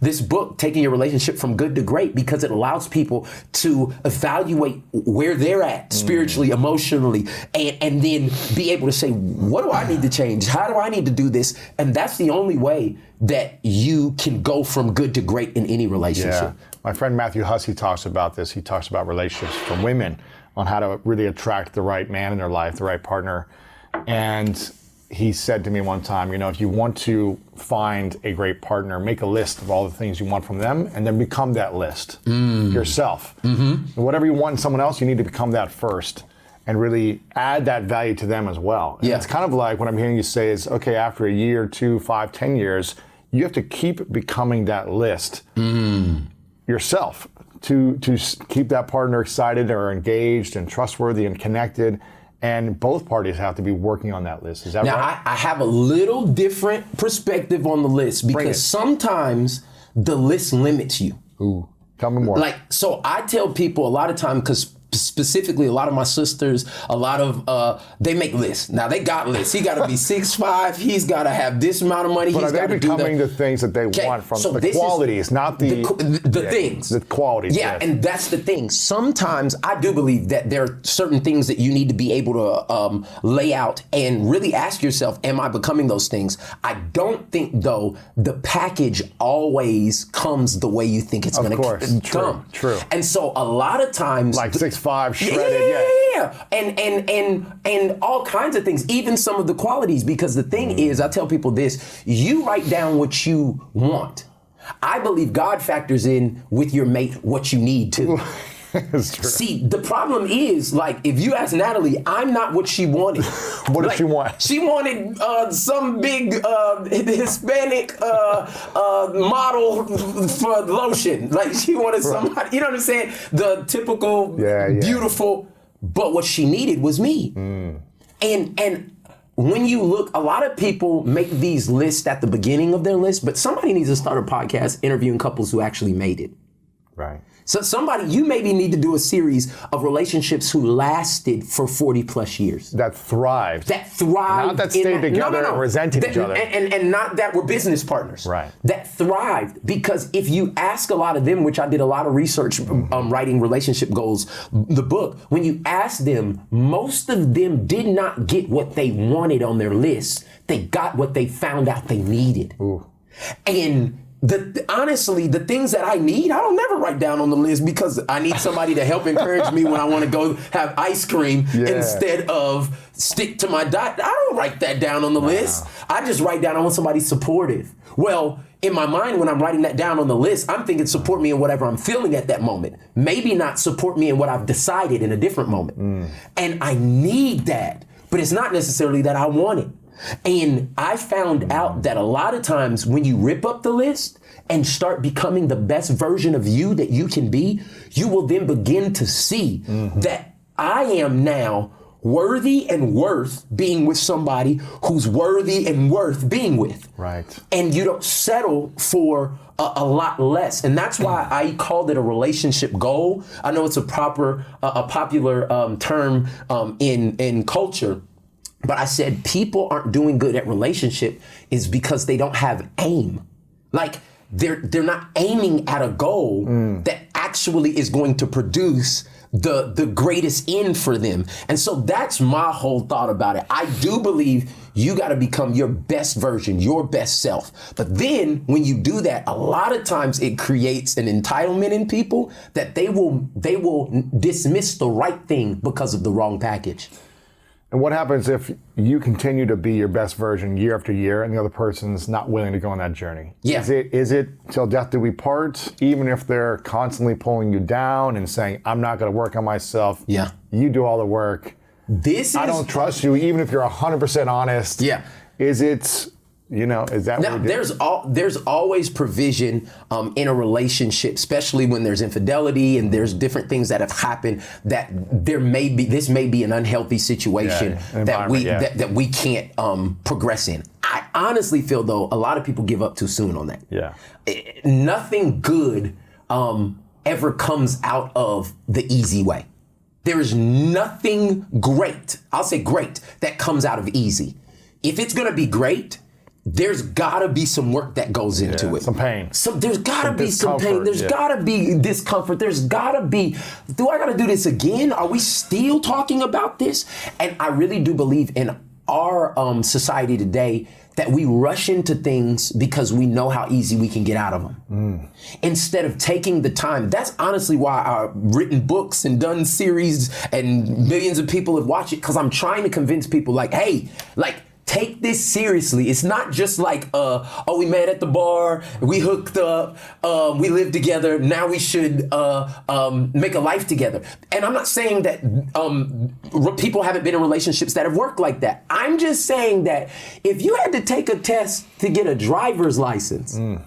this book, Taking Your Relationship from Good to Great, because it allows people to evaluate where they're at spiritually, emotionally, and then be able to say, what do I need to change? How do I need to do this? And that's the only way that you can go from good to great in any relationship. Yeah. My friend Matthew Hussey talks about this. He talks about relationships for women, on how to really attract the right man in their life, the right partner. And he said to me one time, if you want to find a great partner, make a list of all the things you want from them and then become that list yourself. And whatever you want in someone else, you need to become that first and really add that value to them as well. And it's kind of like what I'm hearing you say is, okay, after a year, 2, 5, 10 years, you have to keep becoming that list yourself. To keep that partner excited or engaged and trustworthy and connected, and both parties have to be working on that list. Is that right? Now, I have a little different perspective on the list, because sometimes the list limits you. Ooh, tell me more. Like, so I tell people a lot of time, because specifically a lot of my sisters, a lot of, they make lists. Now they got lists. He got to be 6'5", he's got to have this amount of money. But he's got to do becoming the things that they want from the qualities, not the things. The qualities. Yeah, yes. and that's the thing. Sometimes I do believe that there are certain things that you need to be able to lay out and really ask yourself, am I becoming those things? I don't think, though, the package always comes the way you think it's going to come. True. And so a lot of times, like 6'5", shredded, and all kinds of things, even some of the qualities, because the thing is, I tell people this, you write down what you want. I believe God factors in with your mate what you need to. It's true. See, the problem is, like, if you ask Natalie, I'm not what she wanted. What did she want? She wanted some big Hispanic model for lotion. Like, she wanted somebody, you know what I'm saying? The typical, beautiful, but what she needed was me. And when you look, a lot of people make these lists at the beginning of their list, but somebody needs to start a podcast interviewing couples who actually made it. Right. So you maybe need to do a series of relationships who lasted for 40 plus years. That thrived. Not that stayed together and resented each other. And not that we're business partners. Right. That thrived, because if you ask a lot of them, which I did a lot of research writing Relationship Goals, the book, when you ask them, most of them did not get what they wanted on their list. They got what they found out they needed. Ooh. And honestly, the things that I need, I don't never write down on the list, because I need somebody to help encourage me when I want to go have ice cream instead of stick to my diet. I don't write that down on the list. I just write down, I want somebody supportive. Well, in my mind, when I'm writing that down on the list, I'm thinking support me in whatever I'm feeling at that moment. Maybe not support me in what I've decided in a different moment. And I need that, but it's not necessarily that I want it. And I found out that a lot of times when you rip up the list and start becoming the best version of you that you can be, you will then begin to see that I am now worthy and worth being with somebody who's worthy and worth being with. Right. And you don't settle for a lot less. And that's why I called it a relationship goal. I know it's a popular term in culture. But I said people aren't doing good at relationship is because they don't have aim. Like they're not aiming at a goal that actually is going to produce the greatest end for them. And so that's my whole thought about it. I do believe you got to become your best version, your best self. But then when you do that, a lot of times it creates an entitlement in people that they will dismiss the right thing because of the wrong package. And what happens if you continue to be your best version year after year and the other person's not willing to go on that journey? Yeah. Is it till death do we part, even if they're constantly pulling you down and saying, I'm not going to work on myself. Yeah. You do all the work. I don't trust you, even if you're 100% honest. Yeah. Is it, is that now, there's always provision in a relationship, especially when there's infidelity and there's different things that have happened that this may be an unhealthy situation that we can't progress in. I honestly feel, though, a lot of people give up too soon on that. Yeah. Nothing good ever comes out of the easy way. There is nothing great, I'll say great, that comes out of easy. If it's going to be great, there's gotta be some work that goes into it. Some pain. There's gotta be some pain. There's gotta be discomfort. There's gotta be, do I gotta do this again? Are we still talking about this? And I really do believe in our society today that we rush into things because we know how easy we can get out of them. Instead of taking the time. That's honestly why I've written books and done series and millions of people have watched it, because I'm trying to convince people like, hey, take this seriously. It's not just like, we met at the bar, we hooked up, we lived together, now we should make a life together. And I'm not saying that people haven't been in relationships that have worked like that. I'm just saying that if you had to take a test to get a driver's license and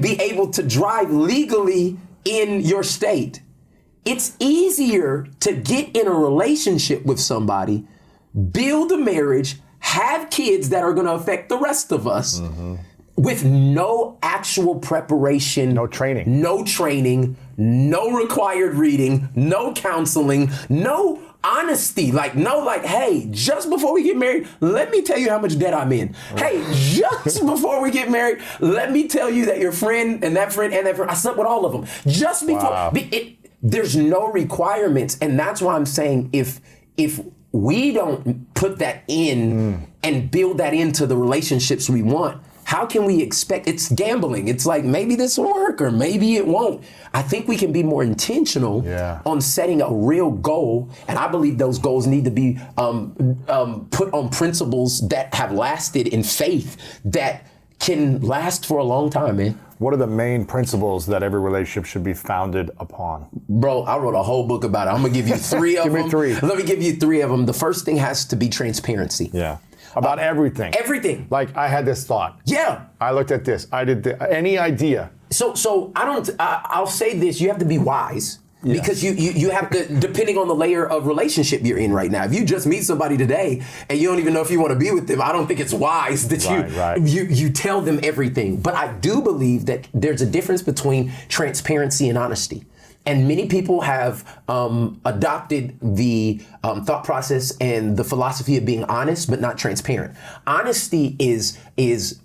be able to drive legally in your state, it's easier to get in a relationship with somebody, build a marriage, have kids that are going to affect the rest of us with no actual preparation. No training. No required reading, no counseling, no honesty. Hey, just before we get married, let me tell you how much debt I'm in. Hey, just before we get married, let me tell you that your friend and that friend and that friend, I slept with all of them. Just before. There's no requirements. And that's why I'm saying if we don't put that in and build that into the relationships we want, how can we expect? It's gambling. It's like, maybe this will work or maybe it won't. I think we can be more intentional on setting a real goal. And I believe those goals need to be put on principles that have lasted in faith, that can last for a long time, man. What are the main principles that every relationship should be founded upon? Bro, I wrote a whole book about it. I'm gonna give you three of them. Give me three. Let me give you three of them. The first thing has to be transparency. Yeah. About everything. Everything. Like, I had this thought. Yeah. I looked at this. I did any idea. So I'll say this, you have to be wise. Yes. Because you have to, depending on the layer of relationship you're in right now. If you just meet somebody today and you don't even know if you want to be with them, I don't think it's wise that you tell them everything. But I do believe that there's a difference between transparency and honesty. And many people have adopted the thought process and the philosophy of being honest, but not transparent. Honesty is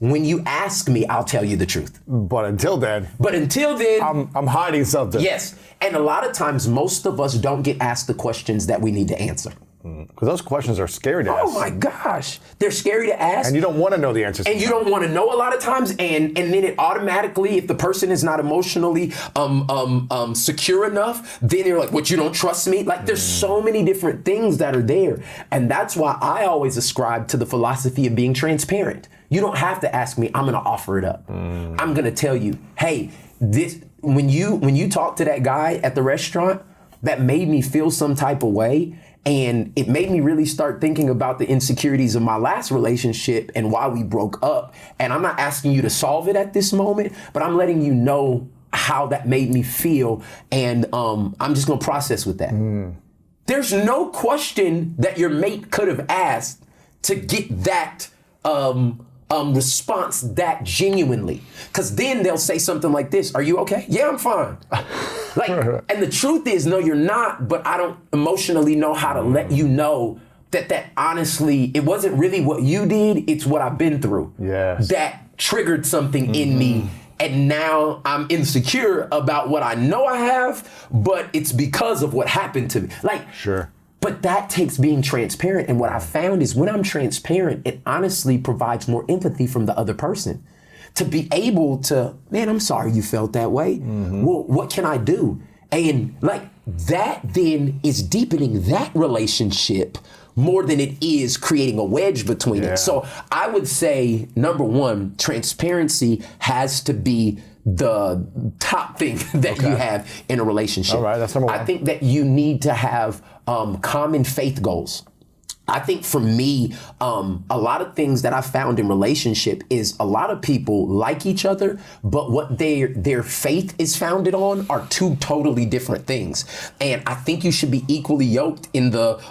when you ask me, I'll tell you the truth. But until then, I'm hiding something. Yes. And a lot of times, most of us don't get asked the questions that we need to answer. Because those questions are scary to ask. Oh my gosh. They're scary to ask. And you don't want to know the answers. And you don't want to know a lot of times. And then it automatically, if the person is not emotionally secure enough, then they're like, what, you don't trust me? Like, there's so many different things that are there. And that's why I always ascribe to the philosophy of being transparent. You don't have to ask me. I'm going to offer it up. I'm going to tell you, hey, this, when you talk to that guy at the restaurant, that made me feel some type of way. And it made me really start thinking about the insecurities of my last relationship and why we broke up. And I'm not asking you to solve it at this moment, but I'm letting you know how that made me feel. And I'm just going to process with that. There's no question that your mate could have asked to get that response that genuinely. Because then they'll say something like this, are you okay? Yeah, I'm fine. Like, and the truth is, no, you're not, but I don't emotionally know how to let you know that honestly, it wasn't really what you did, it's what I've been through. Yes. That triggered something in me, and now I'm insecure about what I know I have, but it's because of what happened to me. Like, sure. But that takes being transparent, and what I found is when I'm transparent, it honestly provides more empathy from the other person. To be able to, man, I'm sorry you felt that way. Well, what can I do? And like that then is deepening that relationship more than it is creating a wedge between it. So I would say, number one, transparency has to be the top thing that you have in a relationship. All right, that's number one. I think that you need to have common faith goals. I think for me, a lot of things that I found in relationship is a lot of people like each other, but what their faith is founded on are two totally different things. And I think you should be equally yoked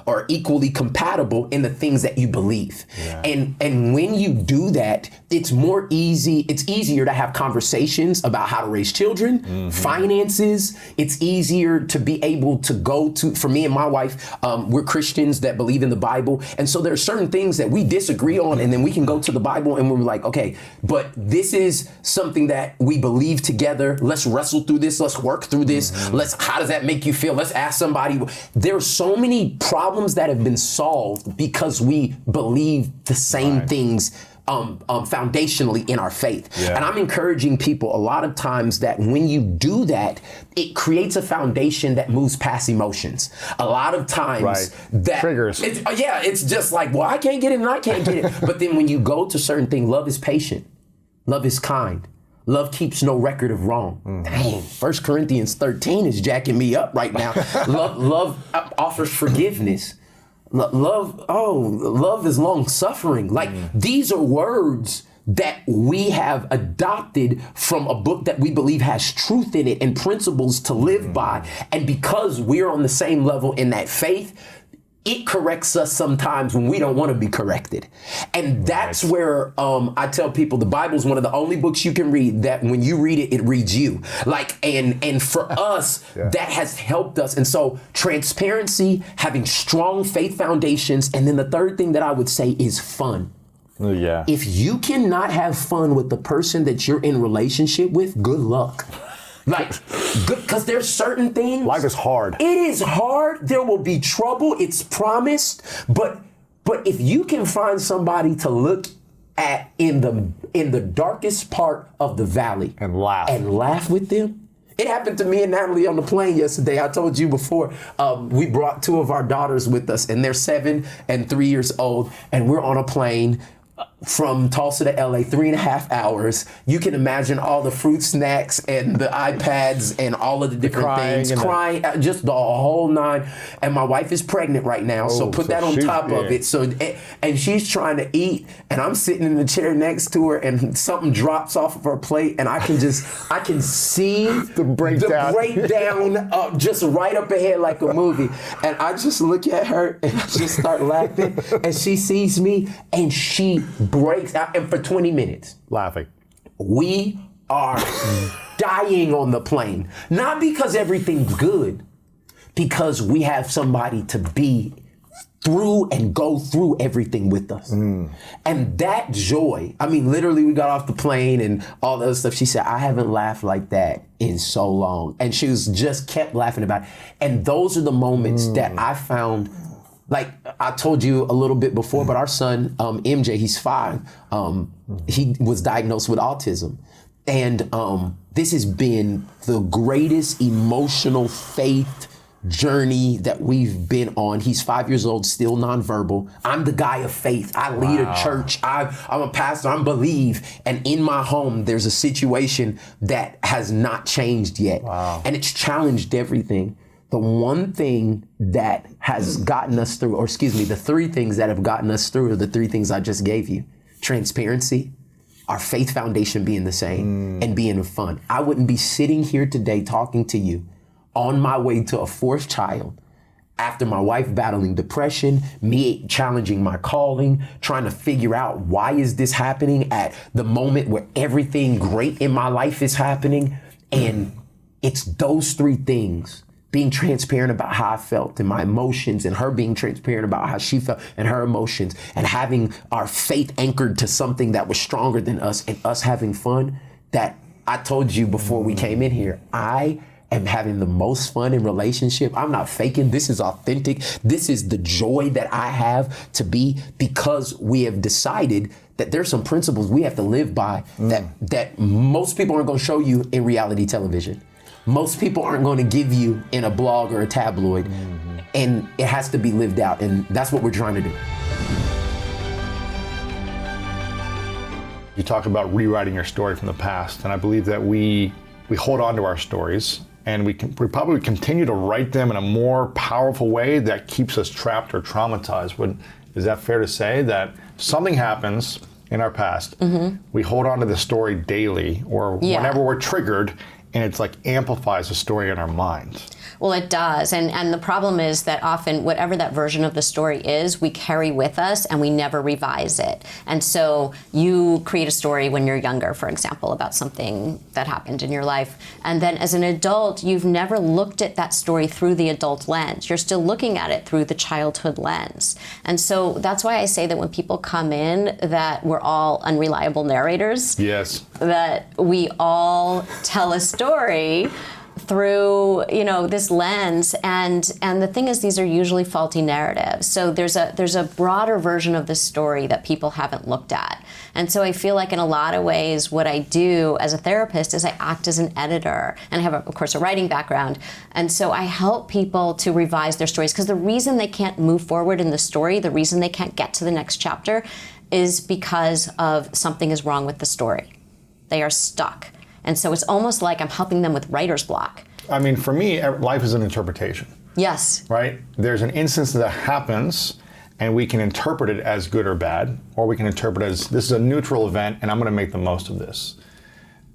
or equally compatible in the things that you believe. Yeah. And when you do that, it's easier to have conversations about how to raise children, finances. It's easier to be able to go to, for me and my wife, we're Christians that believe in the Bible. And so there are certain things that we disagree on, and then we can go to the Bible and we're like, okay, but this is something that we believe together. Let's wrestle through this. Let's work through this. How does that make you feel? Let's ask somebody. There are so many problems that have been solved because we believe the same things foundationally in our faith. Yeah. And I'm encouraging people a lot of times that when you do that, it creates a foundation that moves past emotions. A lot of times that triggers. It's just like, well, I can't get it and I can't get it. But then when you go to certain things, love is patient. Love is kind. Love keeps no record of wrong. Dang, 1 Corinthians 13 is jacking me up right now. Love offers forgiveness. Love is long suffering. Like these are words that we have adopted from a book that we believe has truth in it and principles to live by. And because we're on the same level in that faith, it corrects us sometimes when we don't want to be corrected. And that's where I tell people the Bible is one of the only books you can read that when you read it, it reads you. Like, and for us, that has helped us. And so transparency, having strong faith foundations. And then the third thing that I would say is fun. Yeah. If you cannot have fun with the person that you're in relationship with, good luck. Like, because there's certain things. Life is hard. It is hard. There will be trouble. It's promised. But if you can find somebody to look at in the darkest part of the valley and laugh with them. It happened to me and Natalie on the plane yesterday. I told you before, we brought two of our daughters with us, and they're 7 and 3 years old, and we're on a plane. from Tulsa to LA, 3.5 hours. You can imagine all the fruit snacks and the iPads and all of the different things, crying, just the whole nine. And my wife is pregnant right now, so put that on top of it. So, and she's trying to eat, and I'm sitting in the chair next to her, and something drops off of her plate, and I can see the breakdown just right up ahead like a movie. And I just look at her, and I just start laughing, and she sees me, and she breaks out, and for 20 minutes laughing. We are dying on the plane, not because everything's good, because we have somebody to be through and go through everything with us. And that joy, I mean, literally we got off the plane and all the other stuff. She said, I haven't laughed like that in so long. And she was just kept laughing about it. And those are the moments that I found. Like I told you a little bit before, but our son, MJ, he's 5. He was diagnosed with autism. And this has been the greatest emotional faith journey that we've been on. He's 5 years old, still nonverbal. I'm the guy of faith. I lead a church. I'm a pastor. I believe. And in my home, there's a situation that has not changed yet. And it's challenged everything. The one thing that has gotten us through, or excuse me, the 3 things that have gotten us through are the 3 things I just gave you. Transparency, our faith foundation being the same, and being fun. I wouldn't be sitting here today talking to you on my way to a 4th child after my wife battling depression, me challenging my calling, trying to figure out why is this happening at the moment where everything great in my life is happening. And it's those 3 things. Being transparent about how I felt and my emotions, and her being transparent about how she felt and her emotions, and having our faith anchored to something that was stronger than us, and us having fun. That I told you before we came in here, I am having the most fun in relationship. I'm not faking. This is authentic. This is the joy that I have to be, because we have decided that there's some principles we have to live by that most people aren't going to show you in reality television. Most people aren't going to give you in a blog or a tabloid, and it has to be lived out, and that's what we're trying to do. You talk about rewriting your story from the past, and I believe that we hold on to our stories, and we probably continue to write them in a more powerful way that keeps us trapped or traumatized. Is that fair to say that something happens in our past, we hold on to the story daily, or whenever we're triggered, and it's like amplifies the story in our minds? Well, it does. And the problem is that often whatever that version of the story is, we carry with us and we never revise it. And so you create a story when you're younger, for example, about something that happened in your life. And then as an adult, you've never looked at that story through the adult lens. You're still looking at it through the childhood lens. And so that's why I say that when people come in, that we're all unreliable narrators. Yes. That we all tell a story through, this lens, and the thing is, these are usually faulty narratives. So there's a broader version of the story that people haven't looked at. And so I feel like in a lot of ways, what I do as a therapist is I act as an editor, and I have, of course, a writing background. And so I help people to revise their stories, because the reason they can't move forward in the story, the reason they can't get to the next chapter, is because of something is wrong with the story. They are stuck. And so it's almost like I'm helping them with writer's block. I mean, for me, life is an interpretation. Yes. Right? There's an instance that happens, and we can interpret it as good or bad, or we can interpret it as this is a neutral event, and I'm going to make the most of this.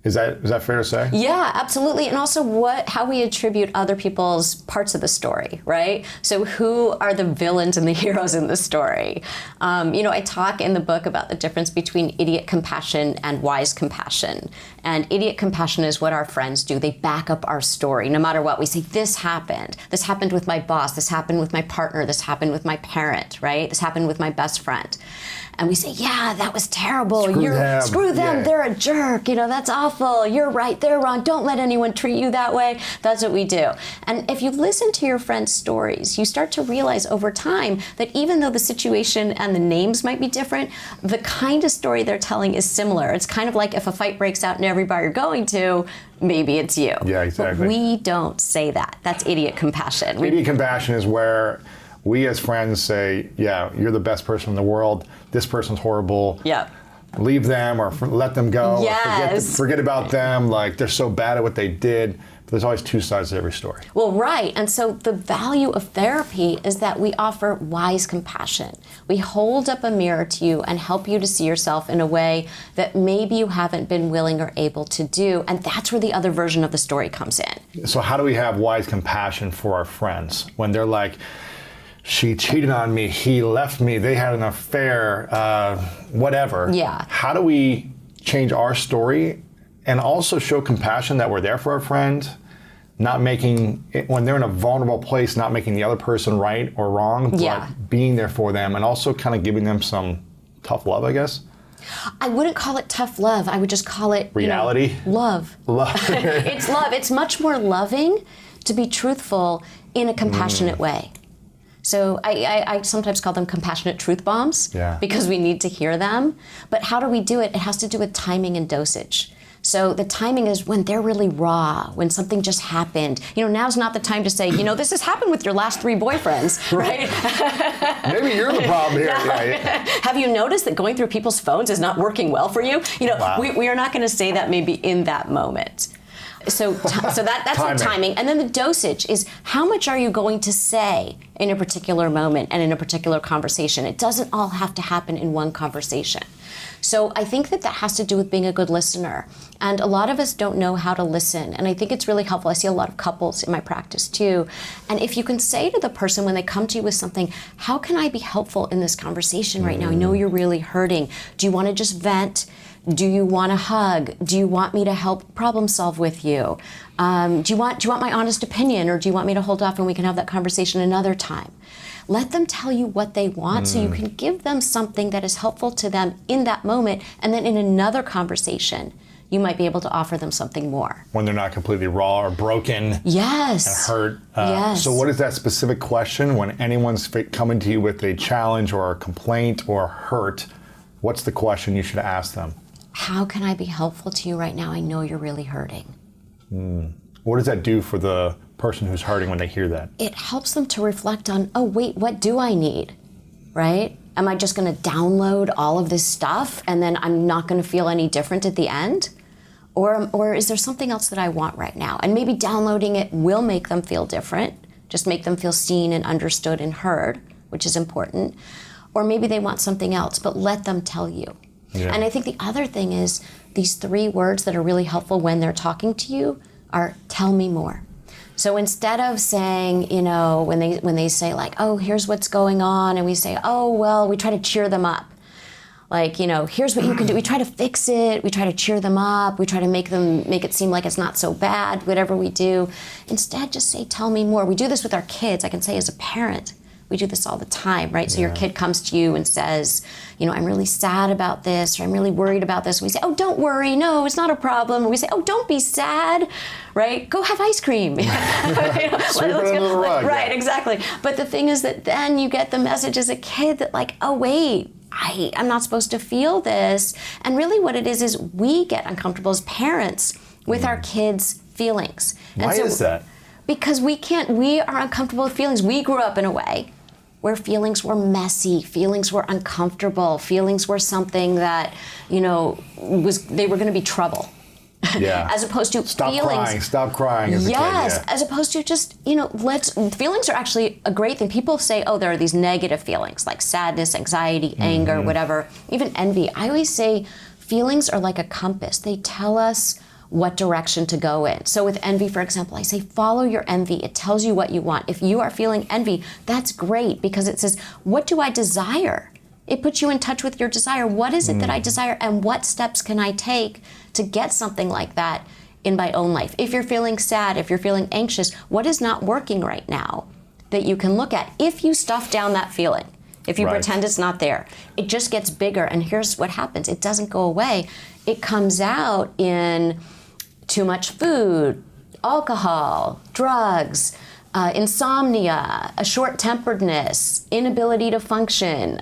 Is that fair to say? Yeah, absolutely. And also how we attribute other people's parts of the story, right? So who are the villains and the heroes in the story? I talk in the book about the difference between idiot compassion and wise compassion. And idiot compassion is what our friends do. They back up our story. No matter what, we say, this happened. This happened with my boss. This happened with my partner. This happened with my parent, right? This happened with my best friend. And we say, yeah, that was terrible. Screw them. Yeah. They're a jerk. That's awful. You're right. They're wrong. Don't let anyone treat you that way. That's what we do. And if you listen to your friends' stories, you start to realize over time that even though the situation and the names might be different, the kind of story they're telling is similar. It's kind of like if a fight breaks out in every bar you're going to, maybe it's you. Yeah, exactly. But we don't say that. That's idiot compassion. Idiot compassion is where we as friends say, yeah, you're the best person in the world. This person's horrible. Yeah. Leave them or let them go. Yes. Or forget about them. Like, they're so bad at what they did. But there's always two sides to every story. Well, right. And so the value of therapy is that we offer wise compassion. We hold up a mirror to you and help you to see yourself in a way that maybe you haven't been willing or able to do. And that's where the other version of the story comes in. So how do we have wise compassion for our friends when they're like, she cheated on me, he left me, they had an affair, whatever. Yeah. How do we change our story and also show compassion that we're there for our friend, not making, when they're in a vulnerable place, not making the other person right or wrong, but being there for them and also kind of giving them some tough love, I guess? I wouldn't call it tough love. I would just call it reality. Love. Love. It's love. It's much more loving to be truthful in a compassionate way. So I sometimes call them compassionate truth bombs because we need to hear them. But how do we do it? It has to do with timing and dosage. So the timing is when they're really raw, when something just happened. Now's not the time to say, this has happened with your last 3 boyfriends, right? Maybe you're the problem here. Have you noticed that going through people's phones is not working well for you? Wow. We are not going to say that maybe in that moment. So that's the timing. And then the dosage is how much are you going to say in a particular moment and in a particular conversation. It doesn't all have to happen in one conversation. So I think that has to do with being a good listener. And a lot of us don't know how to listen. And I think it's really helpful. I see a lot of couples in my practice too. And if you can say to the person when they come to you with something, how can I be helpful in this conversation right now? I know you're really hurting. Do you want to just vent? Do you want a hug? Do you want me to help problem solve with you? Do you want my honest opinion, or do you want me to hold off and we can have that conversation another time? Let them tell you what they want so you can give them something that is helpful to them in that moment, and then in another conversation, you might be able to offer them something more. When they're not completely raw or broken and hurt. So what is that specific question when anyone's coming to you with a challenge or a complaint or hurt? What's the question you should ask them? How can I be helpful to you right now? I know you're really hurting. What does that do for the person who's hurting when they hear that? It helps them to reflect on, oh, wait, what do I need, right? Am I just going to download all of this stuff and then I'm not going to feel any different at the end? Or is there something else that I want right now? And maybe downloading it will make them feel different, just make them feel seen and understood and heard, which is important. Or maybe they want something else, but let them tell you. Yeah. And I think the other thing is these 3 words that are really helpful when they're talking to you are tell me more. So instead of saying, when they say like, oh, here's what's going on, and we say, oh, well, we try to cheer them up. Like, here's what you can do. We try to fix it. We try to cheer them up. We try to make it seem like it's not so bad, whatever we do. Instead, just say, tell me more. We do this with our kids. I can say as a parent, we do this all the time, right? So your kid comes to you and says, I'm really sad about this, or I'm really worried about this. And we say, oh, don't worry. No, it's not a problem. Or we say, oh, don't be sad, right? Go have ice cream. Sweep it under the rug. Right, exactly. But the thing is that then you get the message as a kid that like, oh, wait, I'm not supposed to feel this. And really what it is we get uncomfortable as parents with our kids' feelings. Why is that? Because we are uncomfortable with feelings. We grew up in a way where feelings were messy, feelings were uncomfortable, feelings were something that, they were going to be trouble. Yeah. As opposed to stop feelings. Stop crying as a kid. Yes, as opposed to just, feelings are actually a great thing. People say, oh, there are these negative feelings like sadness, anxiety, anger, whatever, even envy. I always say feelings are like a compass. They tell us what direction to go in. So with envy, for example, I say follow your envy. It tells you what you want. If you are feeling envy, that's great because it says, what do I desire? It puts you in touch with your desire. What is it that I desire, and what steps can I take to get something like that in my own life? If you're feeling sad, if you're feeling anxious, what is not working right now that you can look at? If you stuff down that feeling, if you pretend it's not there, it just gets bigger. And here's what happens. It doesn't go away. It comes out in too much food, alcohol, drugs, insomnia, a short-temperedness, inability to function,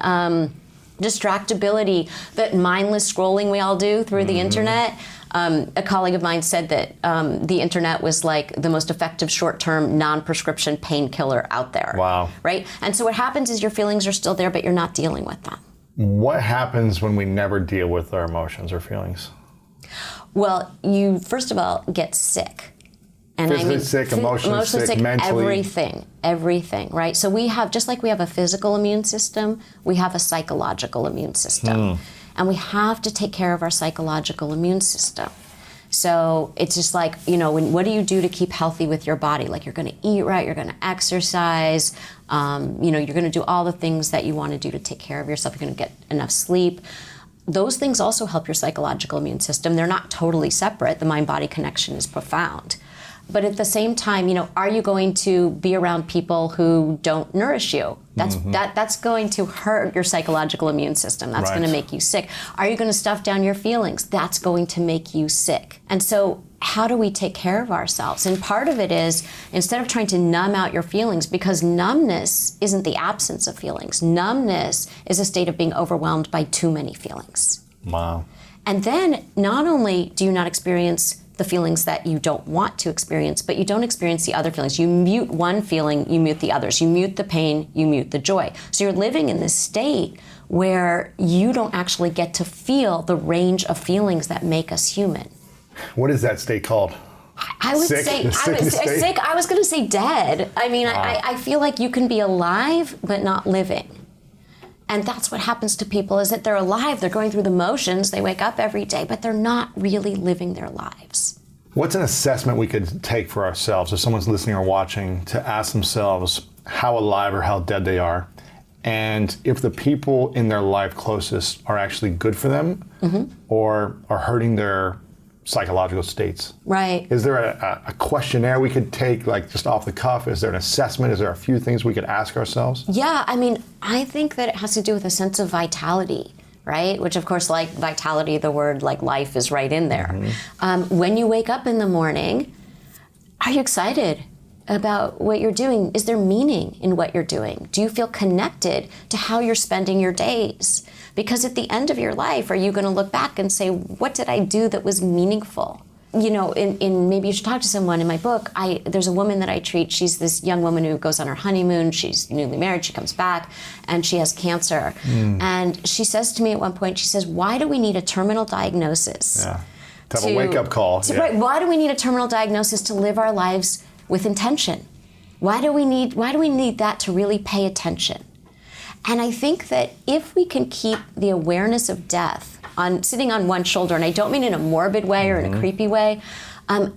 distractibility, that mindless scrolling we all do through the internet. A colleague of mine said that the internet was like the most effective short-term non-prescription painkiller out there. Wow. Right? And so what happens is your feelings are still there, but you're not dealing with them. What happens when we never deal with our emotions or feelings? Well, you first of all get sick. And Physically sick, emotionally sick, mentally. Everything, right? So we have, just like we have a physical immune system, we have a psychological immune system. And we have to take care of our psychological immune system. So it's just like, you know, what do you do to keep healthy with your body? Like, you're going to eat right, you're going to exercise, you know, you're going to do all the things that you want to do to take care of yourself. You're going to get enough sleep. Those things also help your psychological immune system. They're not totally separate. The mind-body connection is profound. But at the same time, you know, are you going to be around people who don't nourish you? That's going to hurt your psychological immune system. That's going to make you sick. Are you going to stuff down your feelings? That's going to make you sick. And so how do we take care of ourselves? And part of it is, instead of trying to numb out your feelings, because numbness isn't the absence of feelings. Numbness is a state of being overwhelmed by too many feelings. Wow. And then not only do you not experience the feelings that you don't want to experience, but you don't experience the other feelings. You mute one feeling, you mute the others. You mute the pain, you mute the joy. So you're living in this state where you don't actually get to feel the range of feelings that make us human. What is that state called? I would say, sick. I was going to say dead. I mean, I feel like you can be alive, but not living. And that's what happens to people, is that they're alive, they're going through the motions, they wake up every day, but they're not really living their lives. What's an assessment we could take for ourselves, if someone's listening or watching, to ask themselves how alive or how dead they are, and if the people in their life closest are actually good for them or are hurting their psychological states? Right. Is there a questionnaire we could take, like just off the cuff? Is there an assessment? Is there a few things we could ask ourselves? Yeah, I mean, I think that it has to do with a sense of vitality, right? Which, of course, like vitality, the word like life is right in there. When you wake up in the morning, are you excited about what you're doing? Is there meaning in what you're doing? Do you feel connected to how you're spending your days? Because at the end of your life, are you going to look back and say, what did I do that was meaningful? You know, in maybe you should talk to someone. In my book, there's a woman that I treat. She's this young woman who goes on her honeymoon. She's newly married. She comes back, and she has cancer. And she says to me at one point, she says, why do we need a terminal diagnosis? Yeah. To have a wake-up call. Right, why do we need a terminal diagnosis to live our lives with intention? Why do we need that to really pay attention? And I think that if we can keep the awareness of death sitting on one shoulder, and I don't mean in a morbid way or in a creepy way,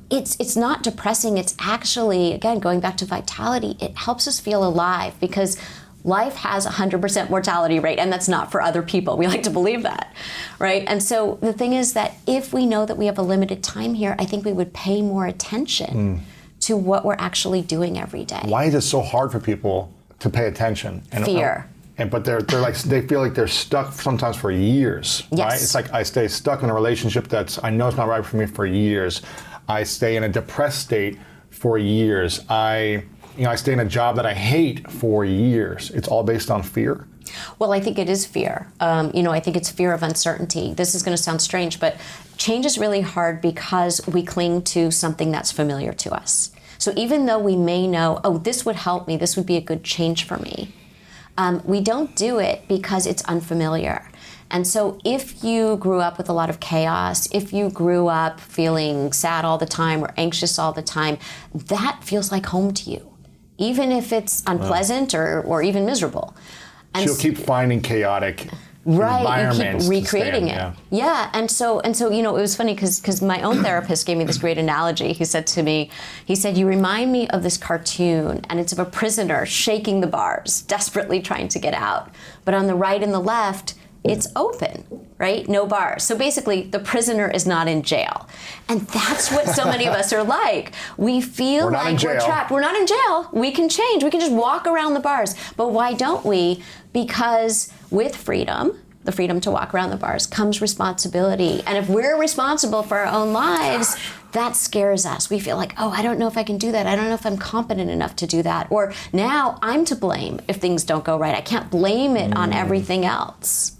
it's not depressing. It's actually, again, going back to vitality, it helps us feel alive, because life has 100% mortality rate, and that's not for other people. We like to believe that, right? And so the thing is that if we know that we have a limited time here, I think we would pay more attention to what we're actually doing every day. Why is it so hard for people to pay attention? Fear. But they're like, they feel like they're stuck sometimes for years, right? It's like I stay stuck in a relationship I know it's not right for me for years. I stay in a depressed state for years. I stay in a job that I hate for years. It's all based on fear. Well, I think it is fear. I think it's fear of uncertainty. This is going to sound strange, but change is really hard because we cling to something that's familiar to us. So even though we may know, oh, this would help me, this would be a good change for me, we don't do it because it's unfamiliar. And so if you grew up with a lot of chaos, if you grew up feeling sad all the time or anxious all the time, that feels like home to you, even if it's unpleasant or even miserable. And so you'll keep finding chaotic environments. You keep recreating it. Yeah. And so it was funny because my own therapist gave me this great analogy. He said to me, you remind me of this cartoon, and it's of a prisoner shaking the bars, desperately trying to get out. But on the right and the left, it's open, right? No bars. So basically, the prisoner is not in jail. And that's what so many of us are like. We feel like we're trapped. We're not in jail. We can change. We can just walk around the bars. But why don't we? Because with freedom, the freedom to walk around the bars, comes responsibility. And if we're responsible for our own lives, that scares us. We feel like, oh, I don't know if I can do that. I don't know if I'm competent enough to do that. Or now I'm to blame if things don't go right. I can't blame it on everything else.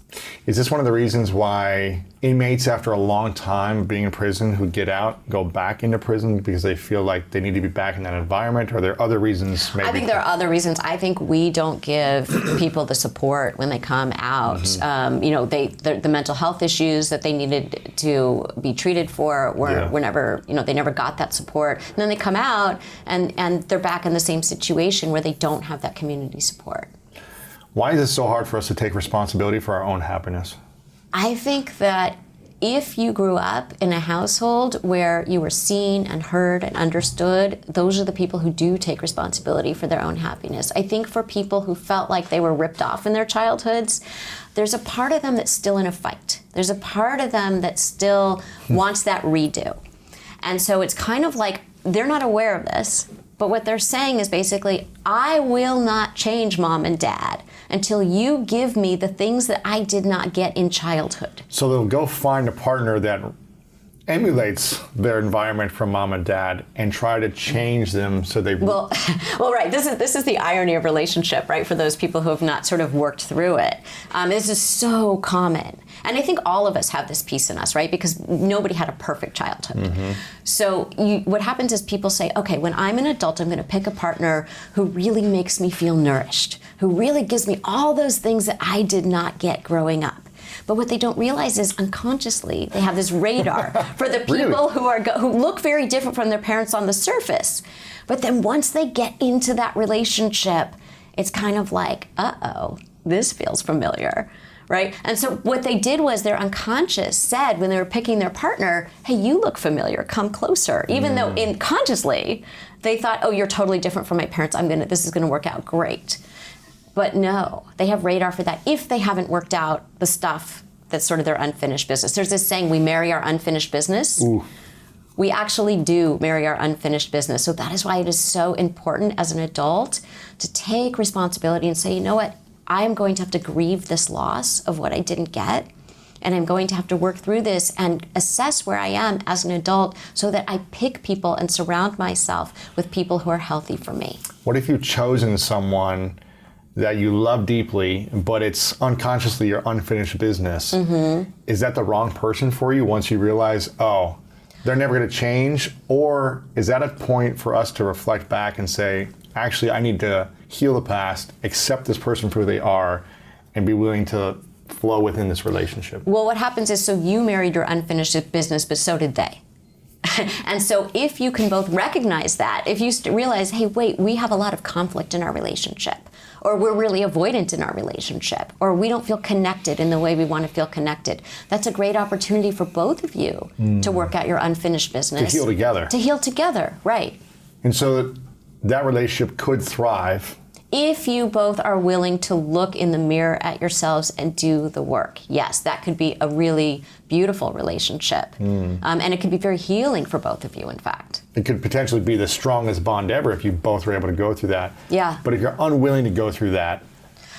Is this one of the reasons why inmates after a long time of being in prison who get out go back into prison because they feel like they need to be back in that environment? Or are there other reasons maybe? I think there are other reasons. I think we don't give people the support when they come out. The mental health issues that they needed to be treated for were never, they never got that support. And then they come out and they're back in the same situation where they don't have that community support. Why is it so hard for us to take responsibility for our own happiness? I think that if you grew up in a household where you were seen and heard and understood, those are the people who do take responsibility for their own happiness. I think for people who felt like they were ripped off in their childhoods, there's a part of them that's still in a fight. There's a part of them that still wants that redo. And so it's kind of like they're not aware of this, but what they're saying is basically, I will not change mom and dad until you give me the things that I did not get in childhood. So they'll go find a partner that emulates their environment from mom and dad and try to change them so they... Well, right. This is the irony of relationship, right? For those people who have not sort of worked through it. This is so common. And I think all of us have this piece in us, right? Because nobody had a perfect childhood. So what happens is people say, okay, when I'm an adult, I'm going to pick a partner who really makes me feel nourished, who really gives me all those things that I did not get growing up. But what they don't realize is unconsciously they have this radar for the people who look very different from their parents on the surface. But then once they get into that relationship, it's kind of like, uh-oh, this feels familiar. Right? And so what they did was their unconscious said when they were picking their partner, hey, you look familiar, come closer. Even though unconsciously they thought, oh, you're totally different from my parents, this is gonna work out great. But no, they have radar for that if they haven't worked out the stuff that's sort of their unfinished business. There's this saying, we marry our unfinished business. Ooh. We actually do marry our unfinished business. So that is why it is so important as an adult to take responsibility and say, you know what? I am going to have to grieve this loss of what I didn't get, and I'm going to have to work through this and assess where I am as an adult so that I pick people and surround myself with people who are healthy for me. What if you've chosen someone that you love deeply, but it's unconsciously your unfinished business? Is that the wrong person for you once you realize, oh, they're never going to change? Or is that a point for us to reflect back and say, actually, I need to heal the past, accept this person for who they are, and be willing to flow within this relationship? Well, what happens is, so you married your unfinished business, but so did they. And so if you can both recognize that, if you realize, hey, wait, we have a lot of conflict in our relationship, or we're really avoidant in our relationship, or we don't feel connected in the way we want to feel connected, that's a great opportunity for both of you to work out your unfinished business. To heal together. To heal together, right. And so that relationship could thrive if you both are willing to look in the mirror at yourselves and do the work. Yes, that could be a really beautiful relationship. And it could be very healing for both of you, in fact. It could potentially be the strongest bond ever if you both were able to go through that. Yeah. But if you're unwilling to go through that,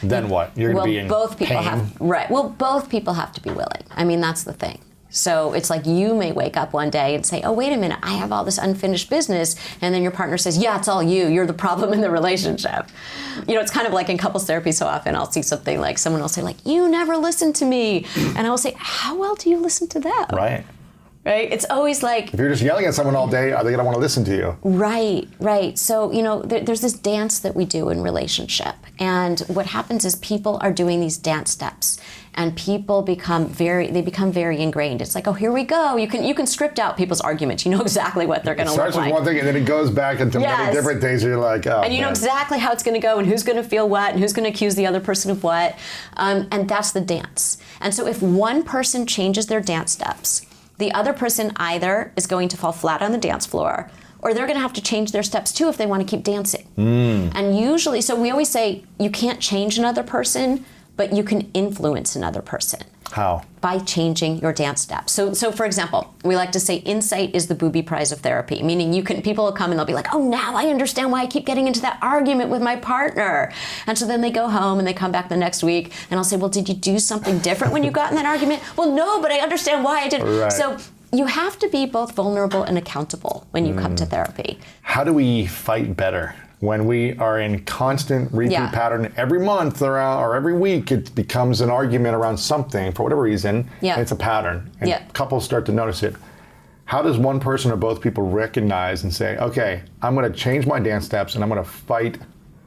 then what? You're going to be in both people pain? Well, both people have to be willing. I mean, that's the thing. So it's like you may wake up one day and say, oh, wait a minute, I have all this unfinished business. And then your partner says, yeah, it's all you. You're the problem in the relationship. It's kind of like in couples therapy so often I'll see something like someone will say like, you never listen to me. And I will say, how well do you listen to them? Right. Right? It's always like... If you're just yelling at someone all day, are they going to want to listen to you? Right. So, there's this dance that we do in relationship. And what happens is people are doing these dance steps. And people become very ingrained. It's like, oh, here we go. You can script out people's arguments. You know exactly what they're going to look like. It starts with one thing, and then it goes back into many different things. You're like, oh, and you know exactly how it's going to go, and who's going to feel what, and who's going to accuse the other person of what. And that's the dance. And so if one person changes their dance steps, the other person either is going to fall flat on the dance floor, or they're going to have to change their steps too if they want to keep dancing. And usually, so we always say, you can't change another person, but you can influence another person. How? By changing your dance steps. So for example, we like to say insight is the booby prize of therapy, meaning people will come and they'll be like, oh, now I understand why I keep getting into that argument with my partner. And so then they go home and they come back the next week and I'll say, well, did you do something different when you got in that argument? Well, no, but I understand why I did. Right. So you have to be both vulnerable and accountable when you come to therapy. How do we fight better? When we are in constant repeat pattern every month or every week, it becomes an argument around something for whatever reason, and it's a pattern. And couples start to notice it. How does one person or both people recognize and say, okay, I'm going to change my dance steps and I'm going to fight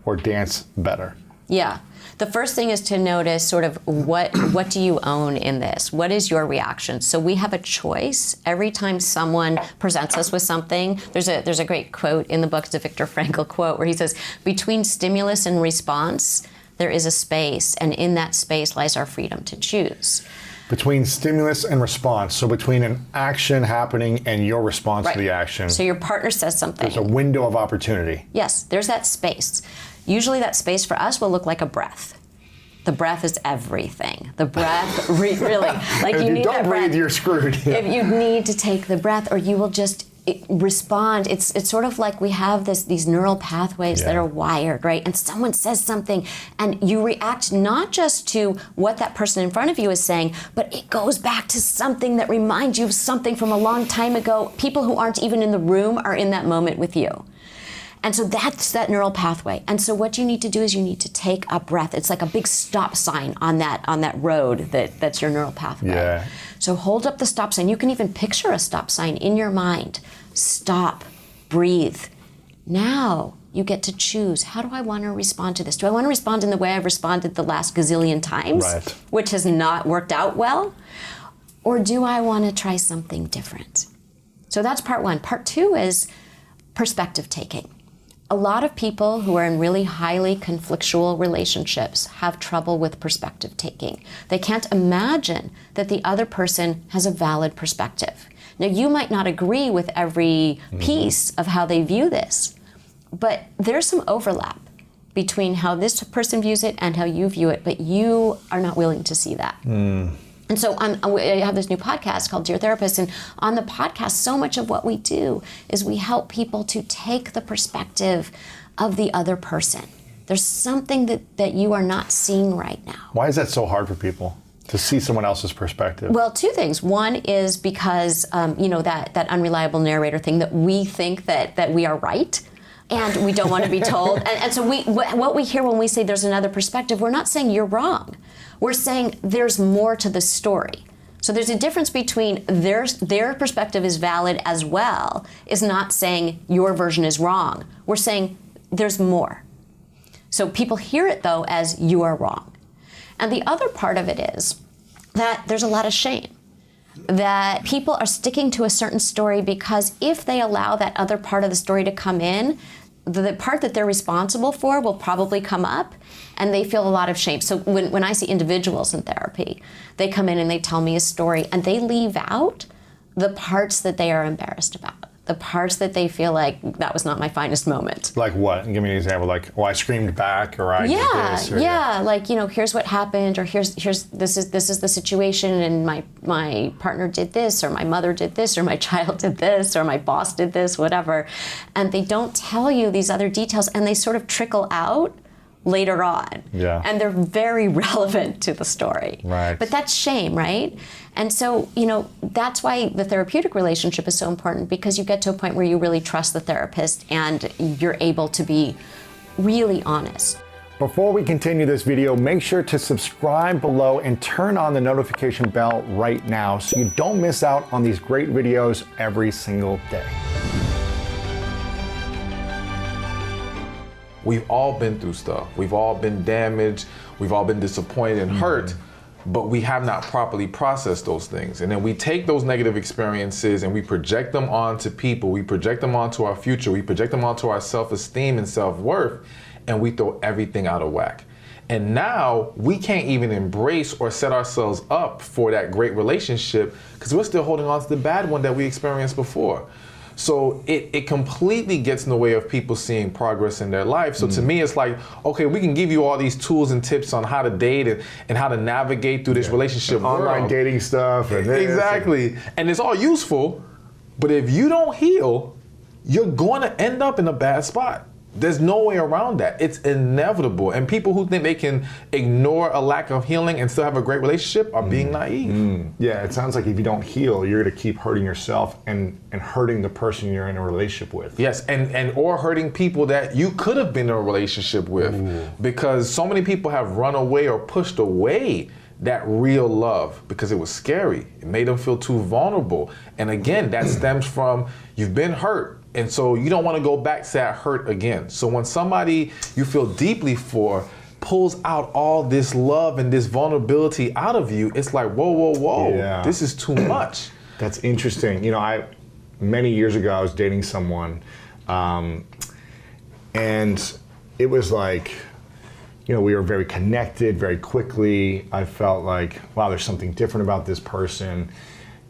or dance better? Yeah. The first thing is to notice sort of what do you own in this? What is your reaction? So we have a choice every time someone presents us with something. There's a great quote in the book, it's a Viktor Frankl quote, where he says, between stimulus and response, there is a space, and in that space lies our freedom to choose. Between stimulus and response, so between an action happening and your response to the action. So your partner says something. There's a window of opportunity. Yes, there's that space. Usually that space for us will look like a breath. The breath is everything. The breath, really, like you need that breath. If you don't breathe, you're screwed. If you need to take the breath, or you will just respond. It's sort of like we have these neural pathways that are wired, right? And someone says something, and you react not just to what that person in front of you is saying, but it goes back to something that reminds you of something from a long time ago. People who aren't even in the room are in that moment with you. And so that's that neural pathway. And so what you need to do is you need to take a breath. It's like a big stop sign on that road that's your neural pathway. Yeah. So hold up the stop sign. You can even picture a stop sign in your mind. Stop, breathe. Now you get to choose, how do I want to respond to this? Do I want to respond in the way I've responded the last gazillion times, which has not worked out well? Or do I want to try something different? So that's part one. Part two is perspective taking. A lot of people who are in really highly conflictual relationships have trouble with perspective taking. They can't imagine that the other person has a valid perspective. Now, you might not agree with every piece of how they view this, but there's some overlap between how this person views it and how you view it, but you are not willing to see that. And so I have this new podcast called Dear Therapist, and on the podcast, so much of what we do is we help people to take the perspective of the other person. There's something that you are not seeing right now. Why is that so hard for people, to see someone else's perspective? Well, two things. One is because, that unreliable narrator thing, that we think that we are right. And we don't want to be told. And so what we hear when we say there's another perspective, we're not saying you're wrong. We're saying there's more to the story. So there's a difference between their perspective is valid as well, is not saying your version is wrong. We're saying there's more. So people hear it, though, as you are wrong. And the other part of it is that there's a lot of shame. That people are sticking to a certain story because if they allow that other part of the story to come in, the part that they're responsible for will probably come up, and they feel a lot of shame. So when I see individuals in therapy, they come in and they tell me a story, and they leave out the parts that they are embarrassed about, the parts that they feel like that was not my finest moment. Like what? Give me an example. Like, I screamed back, or I did this. Or like, here's what happened, or here's this is the situation, and my partner did this, or my mother did this, or my child did this, or my boss did this, whatever. And they don't tell you these other details, and they sort of trickle out later on. Yeah. And they're very relevant to the story. Right. But that's shame, right? And so, that's why the therapeutic relationship is so important, because you get to a point where you really trust the therapist and you're able to be really honest. Before we continue this video, make sure to subscribe below and turn on the notification bell right now so you don't miss out on these great videos every single day. We've all been through stuff. We've all been damaged. We've all been disappointed and hurt, but we have not properly processed those things. And then we take those negative experiences and we project them onto people. We project them onto our future. We project them onto our self-esteem and self-worth, and we throw everything out of whack. And now we can't even embrace or set ourselves up for that great relationship because we're still holding on to the bad one that we experienced before. So it completely gets in the way of people seeing progress in their life. So to me, it's like, okay, we can give you all these tools and tips on how to date and how to navigate through this relationship world. Online dating stuff. And this. Exactly. And it's all useful, but if you don't heal, you're going to end up in a bad spot. There's no way around that. It's inevitable. And people who think they can ignore a lack of healing and still have a great relationship are being naive. Yeah, it sounds like if you don't heal, you're going to keep hurting yourself and hurting the person you're in a relationship with. Yes, and or hurting people that you could have been in a relationship with. Because so many people have run away or pushed away that real love because it was scary. It made them feel too vulnerable. And again, that stems from you've been hurt. And so you don't want to go back to that hurt again. So when somebody you feel deeply for pulls out all this love and this vulnerability out of you, it's like, whoa, whoa, whoa, this is too much. That's interesting. You know, many years ago, I was dating someone, and it was like, you know, we were very connected very quickly. I felt like, wow, there's something different about this person.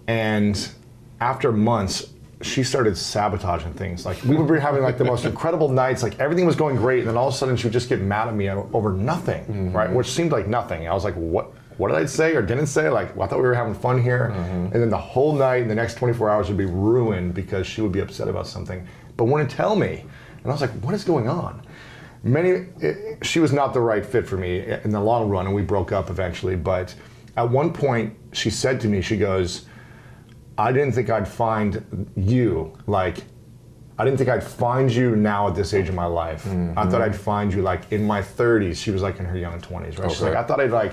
And after months, she started sabotaging things. Like, we would be having like the most incredible nights, like everything was going great, and then all of a sudden she would just get mad at me over nothing, right? Which seemed like nothing. I was like, what did I say or didn't say? Like, well, I thought we were having fun here. And then the whole night and the next 24 hours would be ruined because she would be upset about something, but wouldn't tell me. And I was like, what is going on? She was not the right fit for me in the long run, and we broke up eventually. But at one point, she said to me, she goes, I didn't think I'd find you. Like, I didn't think I'd find you now at this age of my life. I thought I'd find you like in my 30s. She was like in her young 20s, right? She's like, I thought I'd like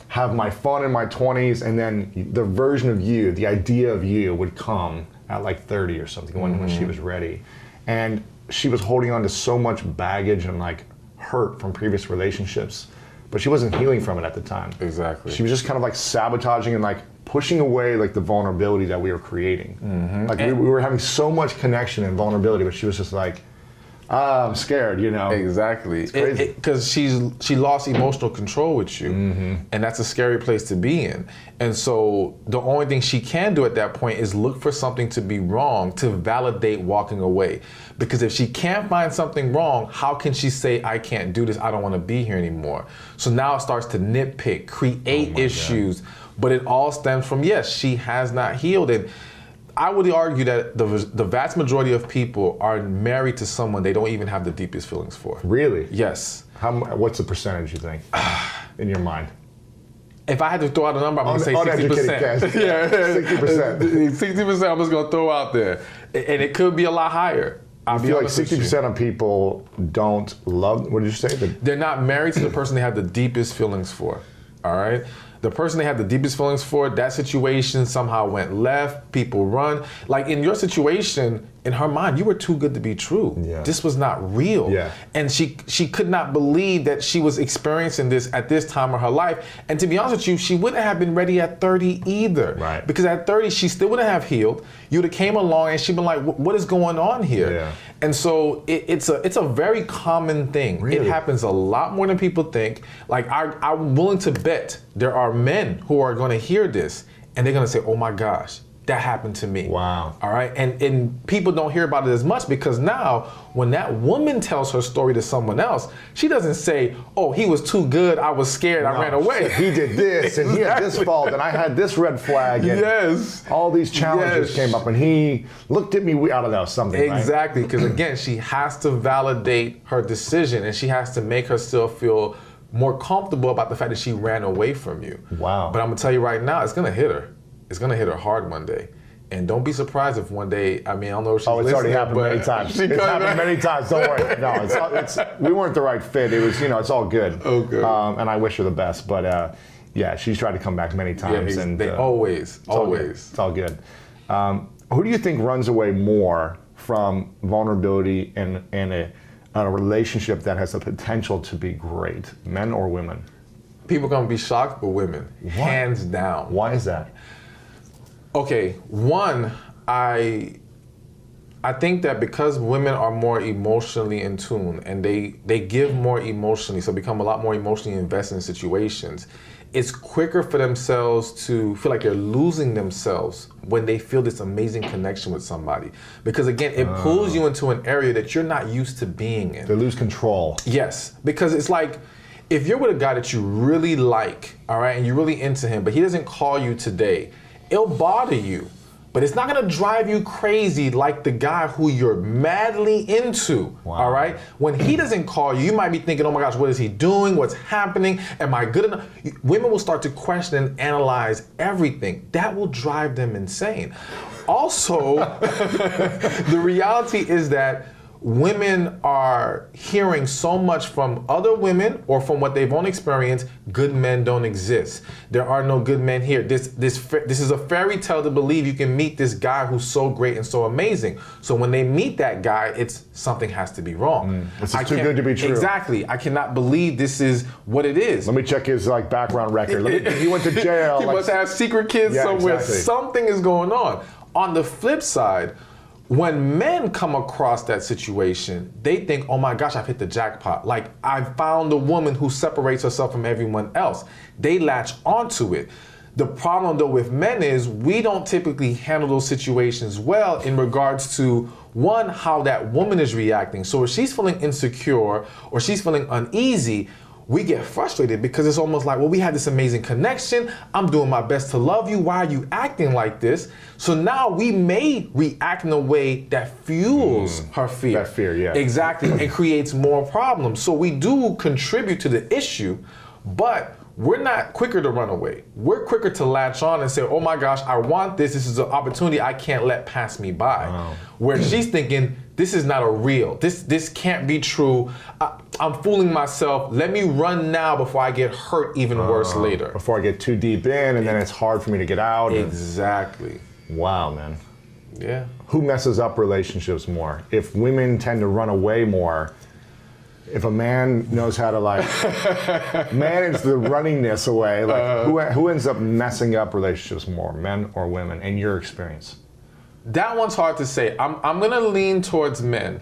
have my fun in my 20s, and then the version of you, the idea of you would come at like 30 or something when she was ready. And she was holding on to so much baggage and like hurt from previous relationships, but she wasn't healing from it at the time. Exactly. She was just kind of like sabotaging and like pushing away like the vulnerability that we were creating. Like we were having so much connection and vulnerability, but she was just like, I'm scared, you know? Exactly. It's crazy. Because she lost emotional control with you, and that's a scary place to be in. And so the only thing she can do at that point is look for something to be wrong to validate walking away. Because if she can't find something wrong, how can she say, I can't do this, I don't want to be here anymore? So now it starts to nitpick, create issues, but it all stems from, yes, she has not healed. And I would argue that the vast majority of people are married to someone they don't even have the deepest feelings for. Really? Yes. What's the percentage you think in your mind? If I had to throw out a number, I'm going to say 60%. Guess. 60%. 60% I'm just going to throw out there. And it could be a lot higher. I feel like 60% of people don't love, what did you say? They're not married to the person they have the deepest feelings for, all right? The person they have the deepest feelings for, that situation somehow went left, people run. Like in your situation, in her mind, you were too good to be true. Yeah. This was not real. Yeah. And she could not believe that she was experiencing this at this time of her life. And to be honest with you, she wouldn't have been ready at 30 either. Right. Because at 30, she still wouldn't have healed. You would have came along and she'd been like, what is going on here? Yeah. And so it's a very common thing. Really? It happens a lot more than people think. Like I'm willing to bet there are men who are going to hear this and they're going to say, oh my gosh, that happened to me. Wow. All right. And people don't hear about it as much because now when that woman tells her story to someone else, she doesn't say, oh, he was too good, I was scared, I ran away. He did this and he had this fault and I had this red flag and all these challenges came up and he looked at me, I don't know, something. Exactly. Because again, she has to validate her decision and she has to make herself feel more comfortable about the fact that she ran away from you. Wow. But I'm gonna tell you right now, it's gonna hit her. It's gonna hit her hard one day. And don't be surprised if one day, I mean, I don't know if she's it's already happened many times. It's happened many times, don't worry. No, we weren't the right fit. It was, it's all good. Oh, good. And I wish her the best. But yeah, she's tried to come back many times. Yeah, and they always. It's all good. Who do you think runs away more from vulnerability in a relationship that has the potential to be great, men or women? People are gonna be shocked, but women, hands down. Why is that? Okay, one, I think that because women are more emotionally in tune and they give more emotionally, so become a lot more emotionally invested in situations, it's quicker for themselves to feel like they're losing themselves when they feel this amazing connection with somebody. Because again, it pulls you into an area that you're not used to being in. They lose control. Yes, because it's like, if you're with a guy that you really like, all right, and you're really into him, but he doesn't call you today, it'll bother you. but it's not gonna drive you crazy like the guy who you're madly into, all right? When he doesn't call you, you might be thinking, oh my gosh, what is he doing? What's happening? Am I good enough? Women will start to question and analyze everything. That will drive them insane. Also, the reality is that women are hearing so much from other women or from what they've only experienced, good men don't exist. There are no good men here. This is a fairy tale to believe you can meet this guy who's so great and so amazing. So when they meet that guy, it's something has to be wrong. This is too good to be true. Exactly. I cannot believe this is what it is. Let me check his background record. He went to jail. He must have secret kids somewhere. Exactly. Something is going on. On the flip side, when men come across that situation, they think, oh my gosh, I've hit the jackpot. Like, I found a woman who separates herself from everyone else. They latch onto it. The problem though with men is we don't typically handle those situations well in regards to, one, how that woman is reacting. So if she's feeling insecure or she's feeling uneasy, we get frustrated because it's almost like, well, we had this amazing connection. I'm doing my best to love you. Why are you acting like this? So now we may react in a way that fuels her fear. That fear, yeah. Exactly, and creates more problems. So we do contribute to the issue, but we're not quicker to run away. We're quicker to latch on and say, oh my gosh, I want this. This is an opportunity I can't let pass me by. Wow. Where she's thinking, this is not a real. This can't be true. I'm fooling myself. Let me run now before I get hurt even worse later. Before I get too deep in and then it's hard for me to get out. Exactly. Wow, man. Yeah. Who messes up relationships more? If women tend to run away more, if a man knows how to manage the runningness away, who ends up messing up relationships more, men or women, in your experience? That one's hard to say. I'm gonna lean towards men,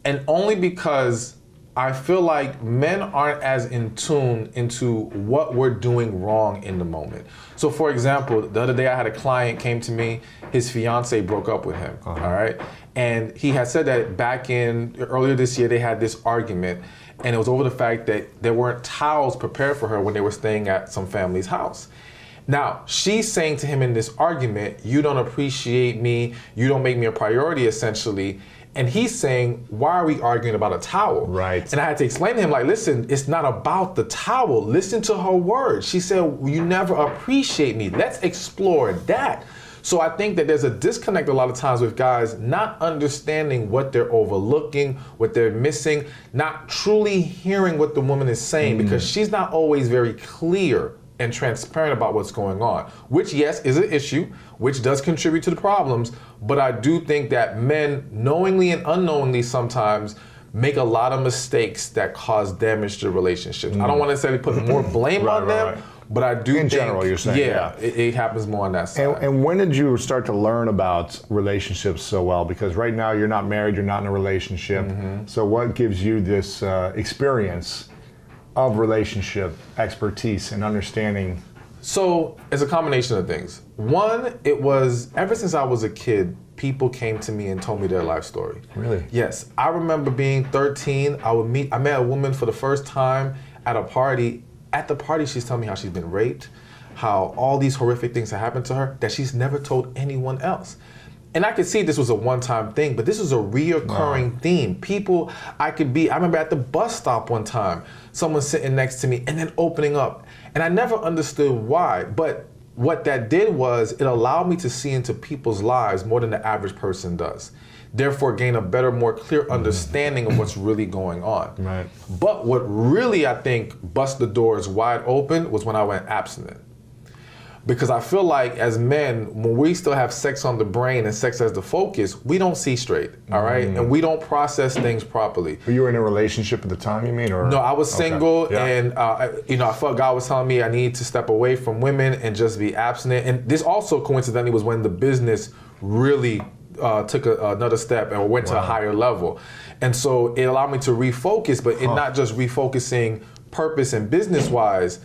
and only because I feel like men aren't as in tune into what we're doing wrong in the moment. So for example, the other day I had a client came to me, his fiance broke up with him, all right? And he had said that back in earlier this year, they had this argument, and it was over the fact that there weren't towels prepared for her when they were staying at some family's house. Now, she's saying to him in this argument, you don't appreciate me, you don't make me a priority, essentially. And he's saying, why are we arguing about a towel? Right. And I had to explain to him, like, listen, it's not about the towel. Listen to her words. She said, you never appreciate me. Let's explore that. So I think that there's a disconnect a lot of times with guys not understanding what they're overlooking, what they're missing, not truly hearing what the woman is saying, because she's not always very clear and transparent about what's going on, which, yes, is an issue, which does contribute to the problems, but I do think that men, knowingly and unknowingly sometimes, make a lot of mistakes that cause damage to relationships. I don't want to necessarily put more blame on them, but I do think, in general, you're saying, it happens more on that side. And when did you start to learn about relationships so well? Because right now you're not married, you're not in a relationship. So what gives you this experience of relationship expertise and understanding? So it's a combination of things. One, it was ever since I was a kid, people came to me and told me their life story. Really? Yes. I remember being 13, I met a woman for the first time at a party. At the party, she's telling me how she's been raped, how all these horrific things have happened to her that she's never told anyone else. And I could see this was a one-time thing, but this was a reoccurring theme. I remember at the bus stop one time, someone sitting next to me and then opening up. And I never understood why, but what that did was it allowed me to see into people's lives more than the average person does. Therefore, gain a better, more clear understanding of what's really going on. Right. But what really, I think, bust the doors wide open was when I went abstinent. Because I feel like as men, when we still have sex on the brain and sex as the focus, we don't see straight, all right? And we don't process things properly. Were you in a relationship at the time, you mean? Or? No, I was single, and I felt God was telling me I needed to step away from women and just be abstinent. And this also coincidentally was when the business really took another step and went to a higher level. And so it allowed me to refocus, but in not just refocusing purpose and business-wise,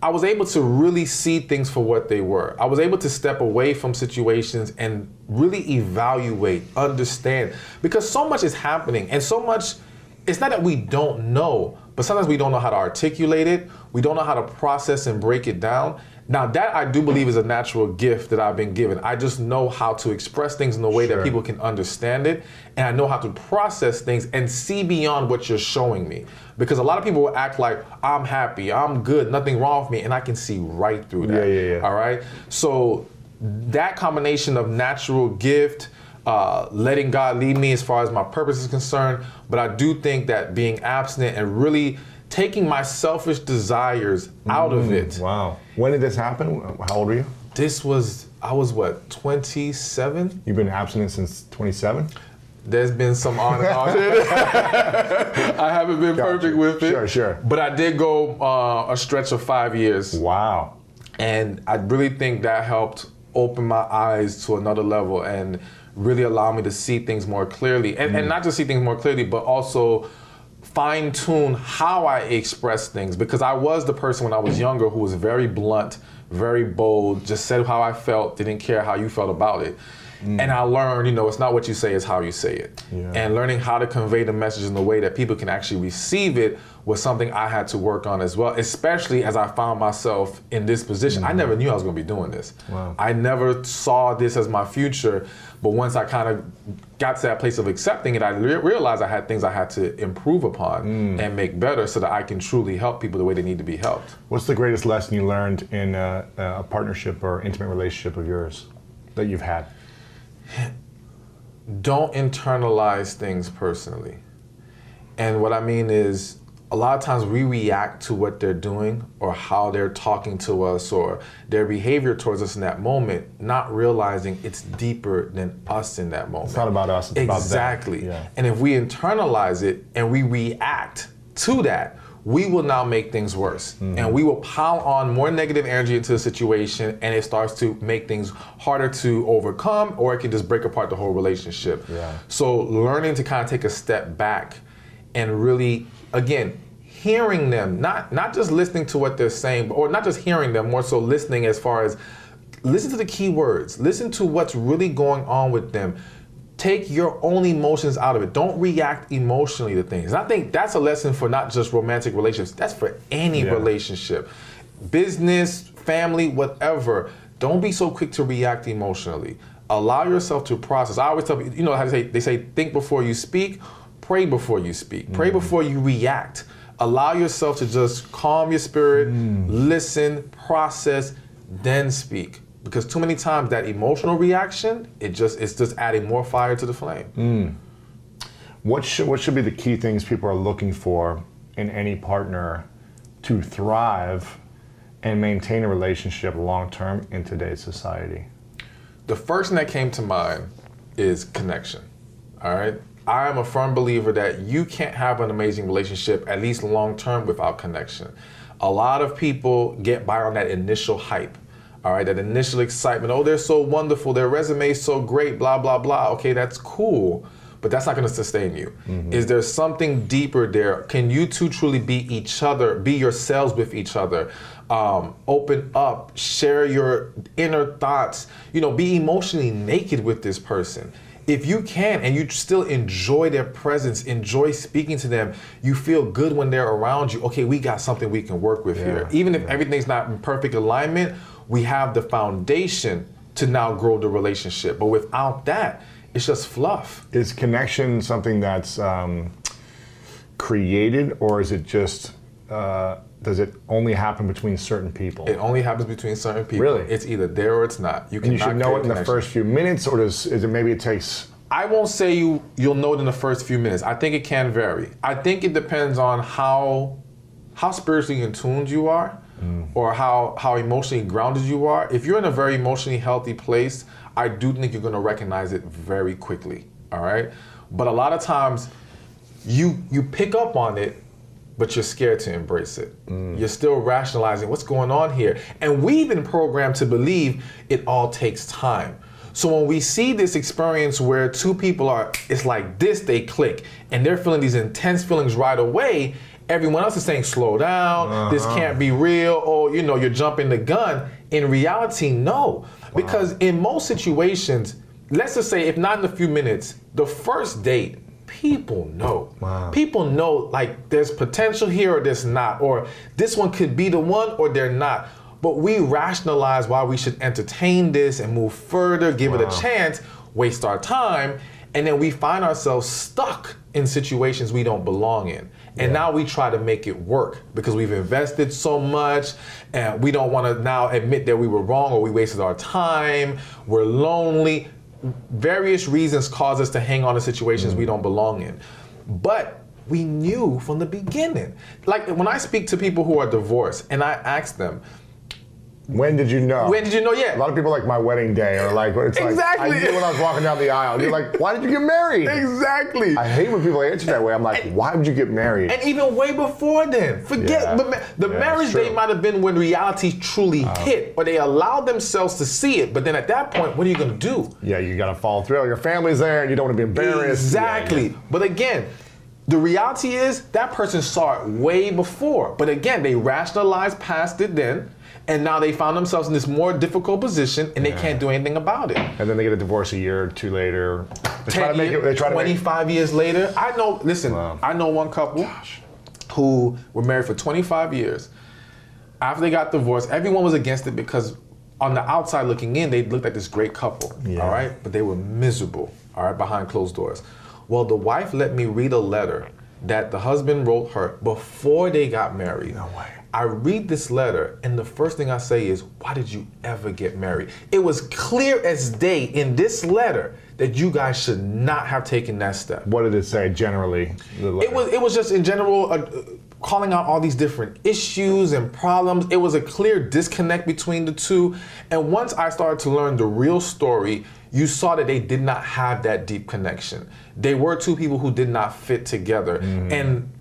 I was able to really see things for what they were. I was able to step away from situations and really evaluate, understand, because so much is happening and so much, it's not that we don't know, but sometimes we don't know how to articulate it. We don't know how to process and break it down. Now that I do believe is a natural gift that I've been given. I just know how to express things in a way that people can understand it, and I know how to process things and see beyond what you're showing me. Because a lot of people will act like, I'm happy, I'm good, nothing wrong with me, and I can see right through that. Yeah. All right? So that combination of natural gift, letting God lead me as far as my purpose is concerned, but I do think that being abstinent and really taking my selfish desires out of it. Wow. When did this happen? How old were you? I was what, 27? You've been abstinent since 27? There's been some on and off. I haven't been perfect with it. Sure. But I did go a stretch of 5 years. Wow. And I really think that helped open my eyes to another level and really allow me to see things more clearly. And not just see things more clearly, but also fine-tune how I express things, because I was the person when I was younger who was very blunt, very bold, just said how I felt, didn't care how you felt about it. And I learned, it's not what you say, it's how you say it. Yeah. And learning how to convey the message in a way that people can actually receive it was something I had to work on as well, especially as I found myself in this position. I never knew I was going to be doing this. Wow. I never saw this as my future, but once I kind of got to that place of accepting it, I realized I had things I had to improve upon and make better so that I can truly help people the way they need to be helped. What's the greatest lesson you learned in a partnership or intimate relationship of yours that you've had? Don't internalize things personally. And what I mean is, a lot of times we react to what they're doing or how they're talking to us or their behavior towards us in that moment, not realizing it's deeper than us in that moment. It's not about us, it's about them. Exactly. Yeah. And if we internalize it and we react to that, we will now make things worse. And we will pile on more negative energy into the situation, and it starts to make things harder to overcome, or it can just break apart the whole relationship. Yeah. So learning to kind of take a step back and really, again, hearing them, not just listening to what they're saying, or not just hearing them, more so listening as far as listen to the key words, listen to what's really going on with them. Take your own emotions out of it. Don't react emotionally to things. And I think that's a lesson for not just romantic relationships, that's for any relationship. Business, family, whatever. Don't be so quick to react emotionally. Allow yourself to process. I always tell people, how they say think before you speak, pray before you speak, pray before you react. Allow yourself to just calm your spirit, listen, process, then speak. Because too many times that emotional reaction, it's just adding more fire to the flame. What should be the key things people are looking for in any partner to thrive and maintain a relationship long term in today's society? The first thing that came to mind is connection. All right. I am a firm believer that you can't have an amazing relationship, at least long term, without connection. A lot of people get by on that initial hype. All right, that initial excitement. Oh, they're so wonderful. Their resume is so great, blah, blah, blah. Okay, that's cool, but that's not going to sustain you. Is there something deeper there? Can you two truly be each other, be yourselves with each other? Open up, share your inner thoughts, be emotionally naked with this person. If you can, and you still enjoy their presence, enjoy speaking to them, you feel good when they're around you. Okay, we got something we can work with here. Even if everything's not in perfect alignment, we have the foundation to now grow the relationship. But without that, it's just fluff. Is connection something that's created, or is it just, does it only happen between certain people? It only happens between certain people. Really? It's either there or it's not. And you should know it in the first few minutes, or is it maybe it takes... I won't say you'll know it in the first few minutes. I think it can vary. I think it depends on how spiritually in tuned you are, or how emotionally grounded you are. If you're in a very emotionally healthy place, I do think you're going to recognize it very quickly. All right, but a lot of times you pick up on it, but you're scared to embrace it. You're still rationalizing what's going on here, and we've been programmed to believe it all takes time. So when we see this experience where two people it's like this, they click, and they're feeling these intense feelings right away, everyone else is saying, slow down, this can't be real, or you're jumping the gun. In reality, no. Because in most situations, let's just say if not in a few minutes, the first date, people know. People know, like, there's potential here or there's not, or this one could be the one or they're not. But we rationalize why we should entertain this and move further, give it a chance, waste our time, and then we find ourselves stuck in situations we don't belong in. And now we try to make it work because we've invested so much and we don't want to now admit that we were wrong or we wasted our time, we're lonely. Various reasons cause us to hang on to situations we don't belong in. But we knew from the beginning. Like when I speak to people who are divorced and I ask them, when did you know? When did you know? Yeah. A lot of people like my wedding day or like, it's exactly. like, I knew when I was walking down the aisle. You're like, why did you get married? Exactly. I hate when people answer that way. I'm like, why would you get married? And even way before then. Forget the marriage day might have been when reality truly hit, or they allowed themselves to see it. But then at that point, what are you going to do? Yeah, you got to follow through. Your family's there and you don't want to be embarrassed. Exactly. But again, the reality is that person saw it way before. But again, they rationalized past it then. And now they found themselves in this more difficult position, and they can't do anything about it. And then they get a divorce a year or two later. They 25 years later. I know. Listen, I know one couple who were married for 25 years. After they got divorced, everyone was against it because on the outside looking in, they looked like this great couple. All right, but they were miserable. All right, behind closed doors. Well, the wife let me read a letter that the husband wrote her before they got married. No way. I read this letter, and the first thing I say is, why did you ever get married? It was clear as day in this letter that you guys should not have taken that step. What did it say generally? It was just in general calling out all these different issues and problems. It was a clear disconnect between the two. And once I started to learn the real story, you saw that they did not have that deep connection. They were two people who did not fit together. And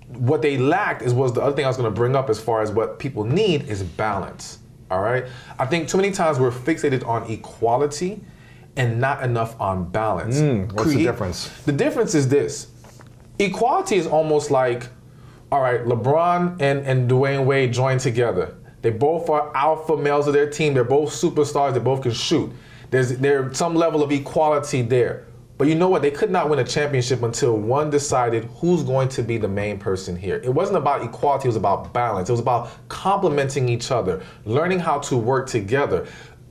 what they lacked was the other thing I was going to bring up as far as what people need is balance. All right. I think too many times we're fixated on equality and not enough on balance. What's the difference? The difference is this. Equality is almost like, all right, LeBron and Dwayne Wade join together. They both are alpha males of their team. They're both superstars. They both can shoot. There's some level of equality there. But you know what? They could not win a championship until one decided who's going to be the main person here. It wasn't about equality, it was about balance. It was about complementing each other, learning how to work together.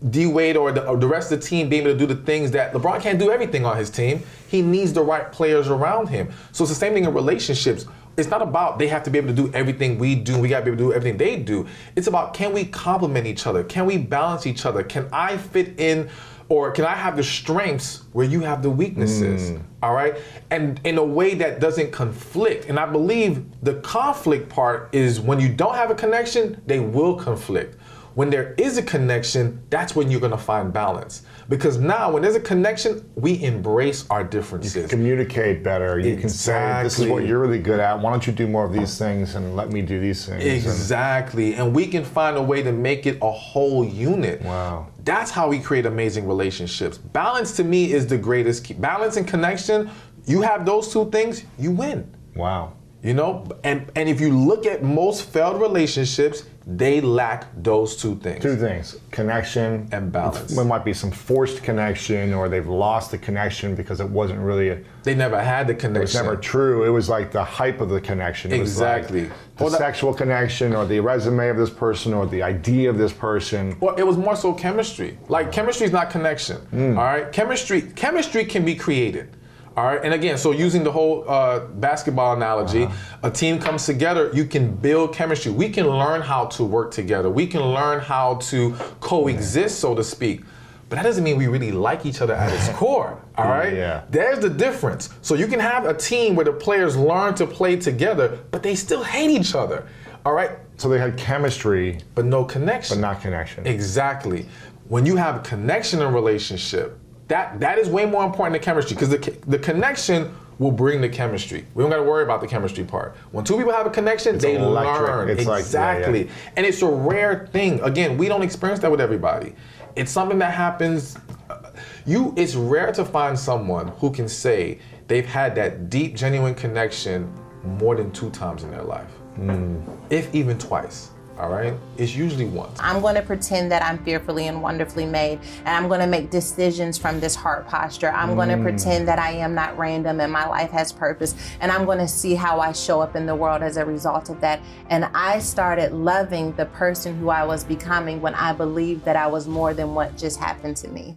D Wade or the rest of the team being able to do the things that LeBron can't do everything on his team. He needs the right players around him. So it's the same thing in relationships. It's not about they have to be able to do everything we do. We got to be able to do everything they do. It's about, can we complement each other? Can we balance each other? Can I fit in? Or can I have the strengths where you have the weaknesses, all right? And in a way that doesn't conflict. And I believe the conflict part is when you don't have a connection, they will conflict. When there is a connection, that's when you're gonna find balance. Because now when there's a connection, we embrace our differences. You can communicate better. You can say, this is what you're really good at. Why don't you do more of these things and let me do these things? Exactly. And we can find a way to make it a whole unit. Wow. That's how we create amazing relationships. Balance to me is the greatest key. Balance and connection, you have those two things, you win. Wow. You know, and if you look at most failed relationships, they lack those two things. Two things, connection and balance. There might be some forced connection, or they've lost the connection because it wasn't really they never had the connection. It was never true. It was like the hype of the connection. It exactly. Was like the sexual connection, or the resume of this person, or the idea of this person. Well, it was more so chemistry. Like chemistry is not connection. All right, chemistry can be created. All right, and again, so using the whole basketball analogy, a team comes together, you can build chemistry. We can learn how to work together. We can learn how to coexist, so to speak. But that doesn't mean we really like each other at its core, all right? Yeah. There's the difference. So you can have a team where the players learn to play together, but they still hate each other, all right? So they had chemistry. But no connection. But not connection. Exactly. When you have connection in a relationship, that is way more important than chemistry, because the connection will bring the chemistry. We don't got to worry about the chemistry part. When two people have a connection, they learn. It's exactly. And it's a rare thing. Again, we don't experience that with everybody. It's something that happens. It's rare to find someone who can say they've had that deep, genuine connection more than 2 times in their life, if even twice. all right, it's usually once. I'm going to pretend that I'm fearfully and wonderfully made, and I'm going to make decisions from this heart posture. I'm going to pretend that I am not random and my life has purpose, and I'm going to see how I show up in the world as a result of that. And I started loving the person who I was becoming when I believed that I was more than what just happened to me.